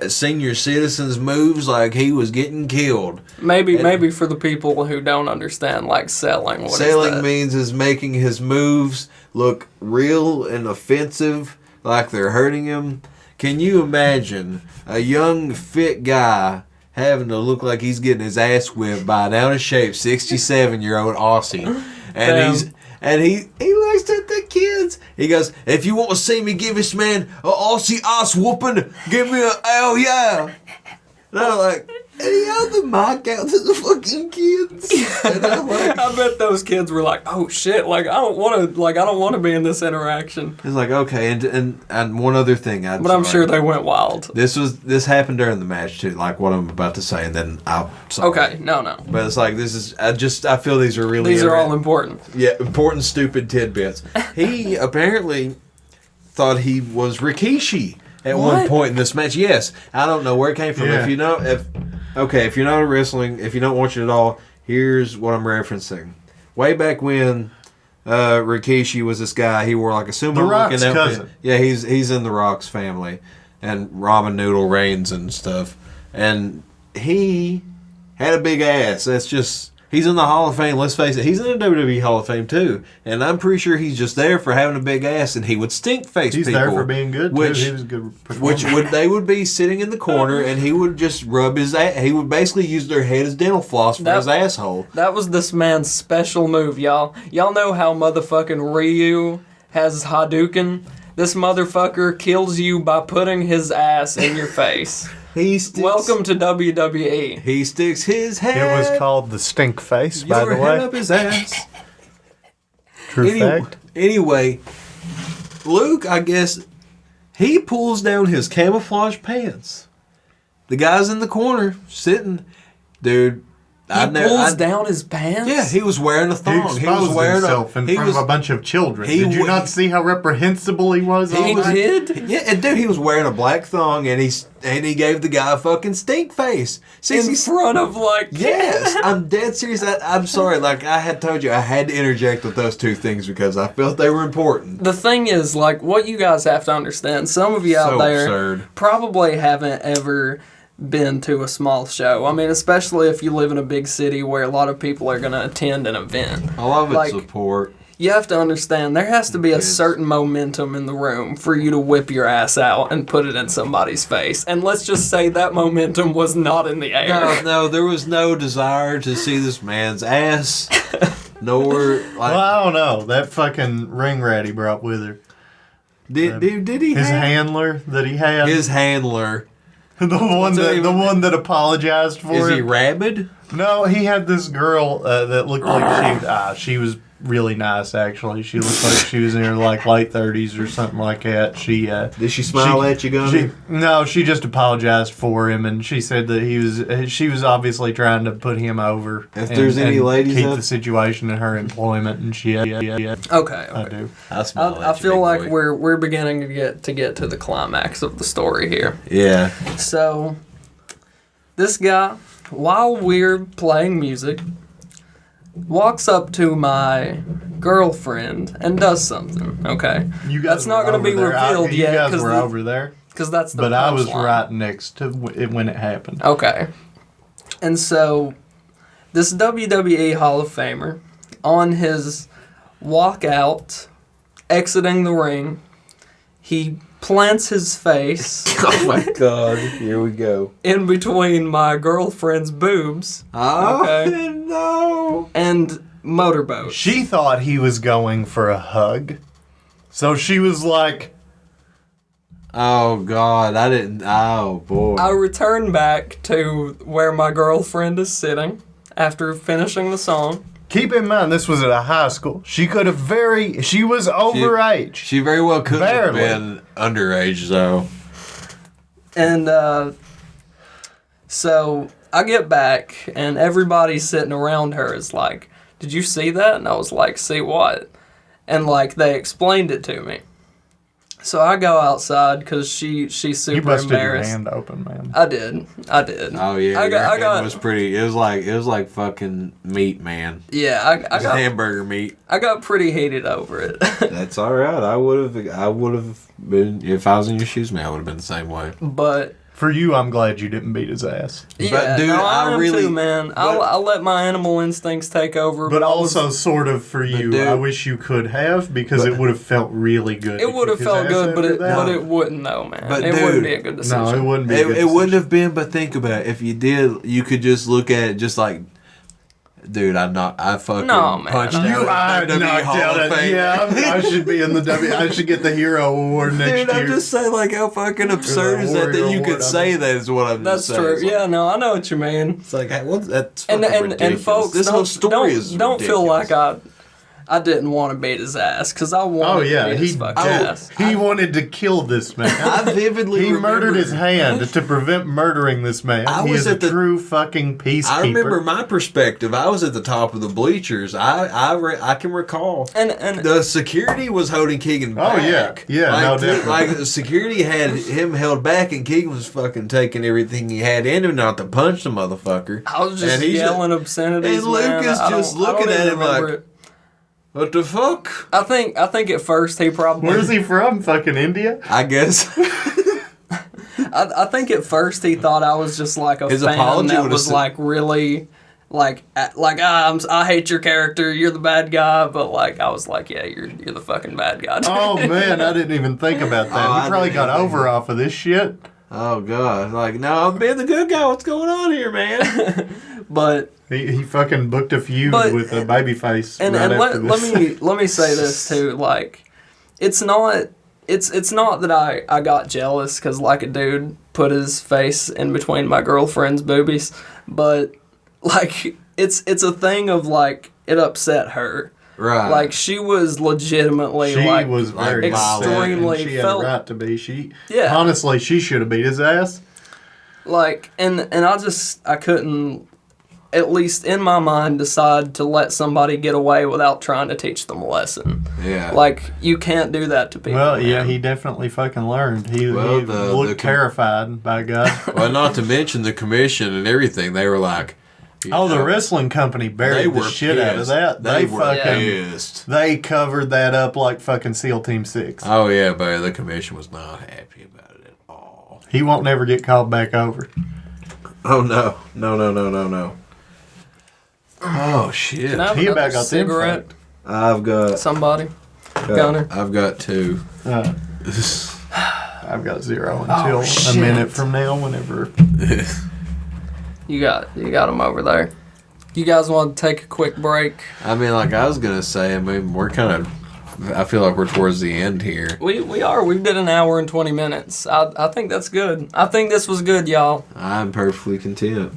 senior citizens moves like he was getting killed. Maybe for the people who don't understand, like selling. What selling is that? means is making his moves look real and offensive, like they're hurting him. Can you imagine a young, fit guy having to look like he's getting his ass whipped by an out of shape 67-year-old Aussie, and he looks at the kids. He goes, "If you want to see me give this man an Aussie ass whooping, give me a hell yeah." And I'm like, and he held the mic out to the fucking kids. And I'm like, I bet those kids were like, "Oh shit! Like I don't want to be in this interaction." It's like, okay, and one other thing, I'm sure they went wild. This happened during the match too, like what I'm about to say, and then Okay, no. But it's like I feel these are all important. Yeah, important stupid tidbits. He apparently thought he was Rikishi at one point in this match. Yes, I don't know where it came from. Yeah. If you're not a wrestling, if you don't watch it at all, here's what I'm referencing. Way back when Rikishi was this guy, he wore like a sumo looking outfit. Cousin. Yeah, he's in the Rock's family and ramen noodle reigns and stuff. And he had a big ass. That's just, he's in the Hall of Fame. Let's face it, he's in the WWE Hall of Fame too. And I'm pretty sure he's just there for having a big ass, and he would stink face people. He's there for being good too. He was a good performer. They would be sitting in the corner, and he would just rub his ass. He would basically use their head as dental floss for his asshole. That was this man's special move, y'all. Y'all know how motherfucking Ryu has Hadouken? This motherfucker kills you by putting his ass in your face. Welcome to WWE. He sticks his head. It was called the stink face, by the way. Head up his ass. True fact. Anyway, Luke, I guess, he pulls down his camouflage pants. The guy's in the corner sitting, dude. He pulls down his pants? Yeah, he was wearing a thong. He was wearing himself in front of a bunch of children. Did you not see how reprehensible he was? He did? Yeah, and dude, he was wearing a black thong, and he gave the guy a fucking stink face. In front of, like... Yes, I'm dead serious. I'm sorry. Like, I had told you, I had to interject with those two things because I felt they were important. The thing is, like, what you guys have to understand, some of you out there probably haven't ever been to a small show. I mean, especially if you live in a big city where a lot of people are going to attend an event. A lot of it's support. You have to understand, there has to be a certain momentum in the room for you to whip your ass out and put it in somebody's face. And let's just say that momentum was not in the air. No, there was no desire to see this man's ass. Nor, like... Well, I don't know. That fucking ring rat he brought with her. Did he his handler that he had? His handler. The one that apologized for Is it. he rabid? No, he had this girl that looked like she was really nice, actually. She looked like she was in her like late 30s or something like that. Did she smile at you, Gunner? No, she just apologized for him, and she said that she was obviously trying to put him over. If there's any ladies keep the situation in her employment and shit. Okay. I do. I feel like we're beginning to get to the climax of the story here. Yeah. So this guy, while we're playing music, walks up to my girlfriend and does something. Okay, that's not going to be revealed yet. You guys were over there, because that's the. But I was line. right next to it when it happened. Okay, and so this WWE Hall of Famer, on his walkout, exiting the ring, he plants his face. Oh my God! Here we go. In between my girlfriend's boobs. Oh okay? No! And motorboats. She thought he was going for a hug, so she was like, "Oh God, I didn't." Oh boy! I returned back to where my girlfriend is sitting after finishing the song. Keep in mind, this was at a high school. She could have she was overage. She very well could have been underage, though. And so I get back, and everybody sitting around her is like, "Did you see that?" And I was like, "See what?" And like they explained it to me. So I go outside because she's super you busted embarrassed. Your hand open, man. I did. Oh yeah, your hand was pretty. It was like fucking meat, man. Yeah, I got hamburger meat. I got pretty heated over it. That's all right. I would have been if I was in your shoes, man. I would have been the same way. But for you, I'm glad you didn't beat his ass. Yeah, but dude, no, I really, too, man. I'll let my animal instincts take over. But also, sort of for you, dude, I wish you could have because it would have felt really good. It would have felt good, but it wouldn't, though, man. But it wouldn't be a good decision. No, it wouldn't be. It wouldn't have been. But think about it. If you did, you could just look at it, just like. Dude, I fucking punched out WWE Hall of Famer. Yeah, I should be in the I should get the Hero Award next year. Dude, I'm just saying, like, how fucking absurd is that you could say that is what I'm just saying. That's true. Yeah, no, I know what you mean. It's like, that's fucking ridiculous. And folks, this whole story is don't feel like I didn't want to beat his ass, because I wanted to beat his fucking ass. He wanted to kill this man. I vividly He murdered his hand to prevent murdering this man. He is a true fucking peacekeeper. I remember my perspective. I was at the top of the bleachers. I can recall. And the security was holding Keegan back. Oh, yeah. Yeah, like, no different. Like, the security had him held back, and Keegan was fucking taking everything he had in him not to punch the motherfucker. I was just yelling obscenities, and Lucas just looking at him like... What the fuck? I think at first he probably... Where's he from? Fucking India? I guess. I think at first he thought I was just like a fan that was like really... I hate your character, you're the bad guy, but like I was like, yeah, you're the fucking bad guy. Oh man, I didn't even think about that. He probably got over off of this shit. Oh god, like no, I'm being the good guy. What's going on here, man? But he fucking booked a feud with a baby face. And let me say this too, like it's not that I got jealous because like a dude put his face in between my girlfriend's boobies, but like it's a thing of like it upset her. Right. Like she was legitimately she was very extremely she had a right to be. Yeah. Honestly, she should have beat his ass. Like and I couldn't, at least in my mind, decide to let somebody get away without trying to teach them a lesson. Yeah. Like, you can't do that to people. Well, yeah, he definitely fucking learned. He looked terrified, by God. Well, not to mention the commission and everything. They were like... the wrestling company buried the shit out of that. They were pissed. They covered that up like fucking SEAL Team 6. Oh, yeah, but the commission was not happy about it at all. He won't never get called back over. Oh, no. No. Oh, shit. Can I have another cigarette? I've got... Somebody? Gunner? I've got 2. I've got 0 until a minute from now, whenever... You got them over there. You guys want to take a quick break? I mean, like I was going to say, I mean, we're kind of... I feel like we're towards the end here. We are. We did an hour and 20 minutes. I think that's good. I think this was good, y'all. I'm perfectly content.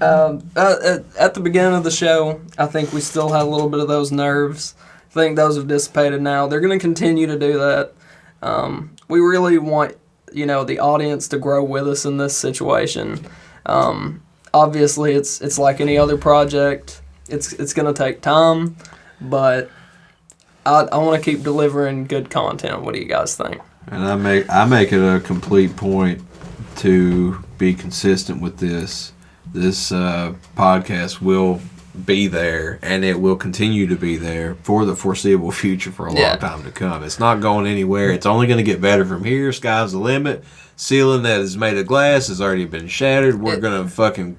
At the beginning of the show, I think we still had a little bit of those nerves. I think those have dissipated now. They're going to continue to do that. We really want, the audience to grow with us in this situation. Obviously, it's like any other project. It's going to take time, but I want to keep delivering good content. What do you guys think? And I make it a complete point to be consistent with this. This podcast will be there, and it will continue to be there for the foreseeable future for a long time to come. It's not going anywhere. It's only going to get better from here. Sky's the limit. Ceiling that is made of glass has already been shattered. We're going to fucking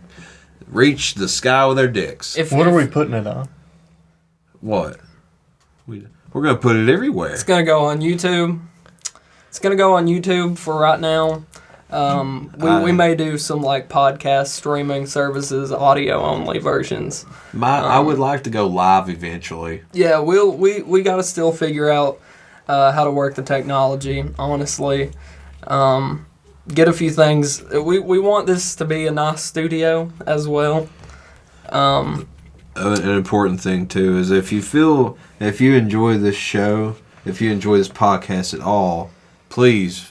reach the sky with our dicks. What are we putting it on? What? We're going to put it everywhere. It's going to go on YouTube. It's going to go on YouTube for right now. We may do some like podcast streaming services, audio only versions. I would like to go live eventually. Yeah, we got to still figure out how to work the technology. Honestly, get a few things. We want this to be a nice studio as well. An important thing too is if you enjoy this show, if you enjoy this podcast at all, please.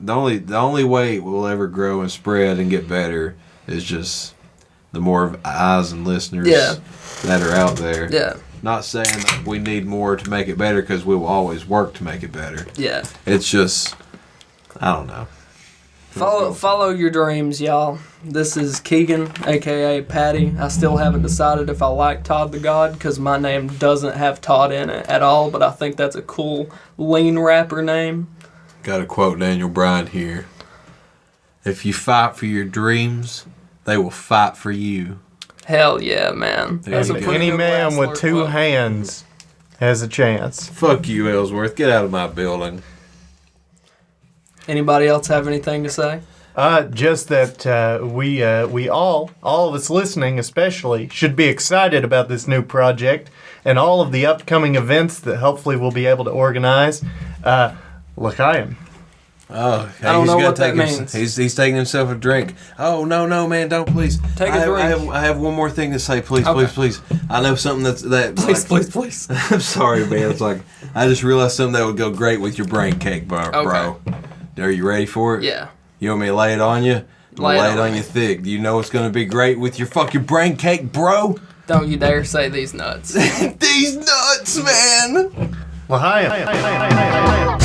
The only way it will ever grow and spread and get better is just the more eyes and listeners that are out there. Yeah. Not saying that we need more to make it better, because we will always work to make it better. Yeah. It's just, I don't know. Follow your dreams, y'all. This is Keegan, a.k.a. Patty. I still haven't decided if I like Todd the God, because my name doesn't have Todd in it at all, but I think that's a cool lean rapper name. Got to quote Daniel Bryan here. If you fight for your dreams, they will fight for you. Hell yeah, man. Any man with two hands has a chance. Fuck you, Ellsworth. Get out of my building. Anybody else have anything to say? Just that we all of us listening especially, should be excited about this new project and all of the upcoming events that hopefully we'll be able to organize. L'chaim. Oh, I don't know what that means. He's taking himself a drink. Oh, no, man, don't, please. Take a drink. I have one more thing to say. Please. I know something Please. I'm sorry, man. It's like, I just realized something that would go great with your brain cake, bro. Okay. Are you ready for it? Yeah. You want me to lay it on you? Lay it on you thick. Do you know what's going to be great with your fucking brain cake, bro? Don't you dare say these nuts. These nuts, man. L'chaim.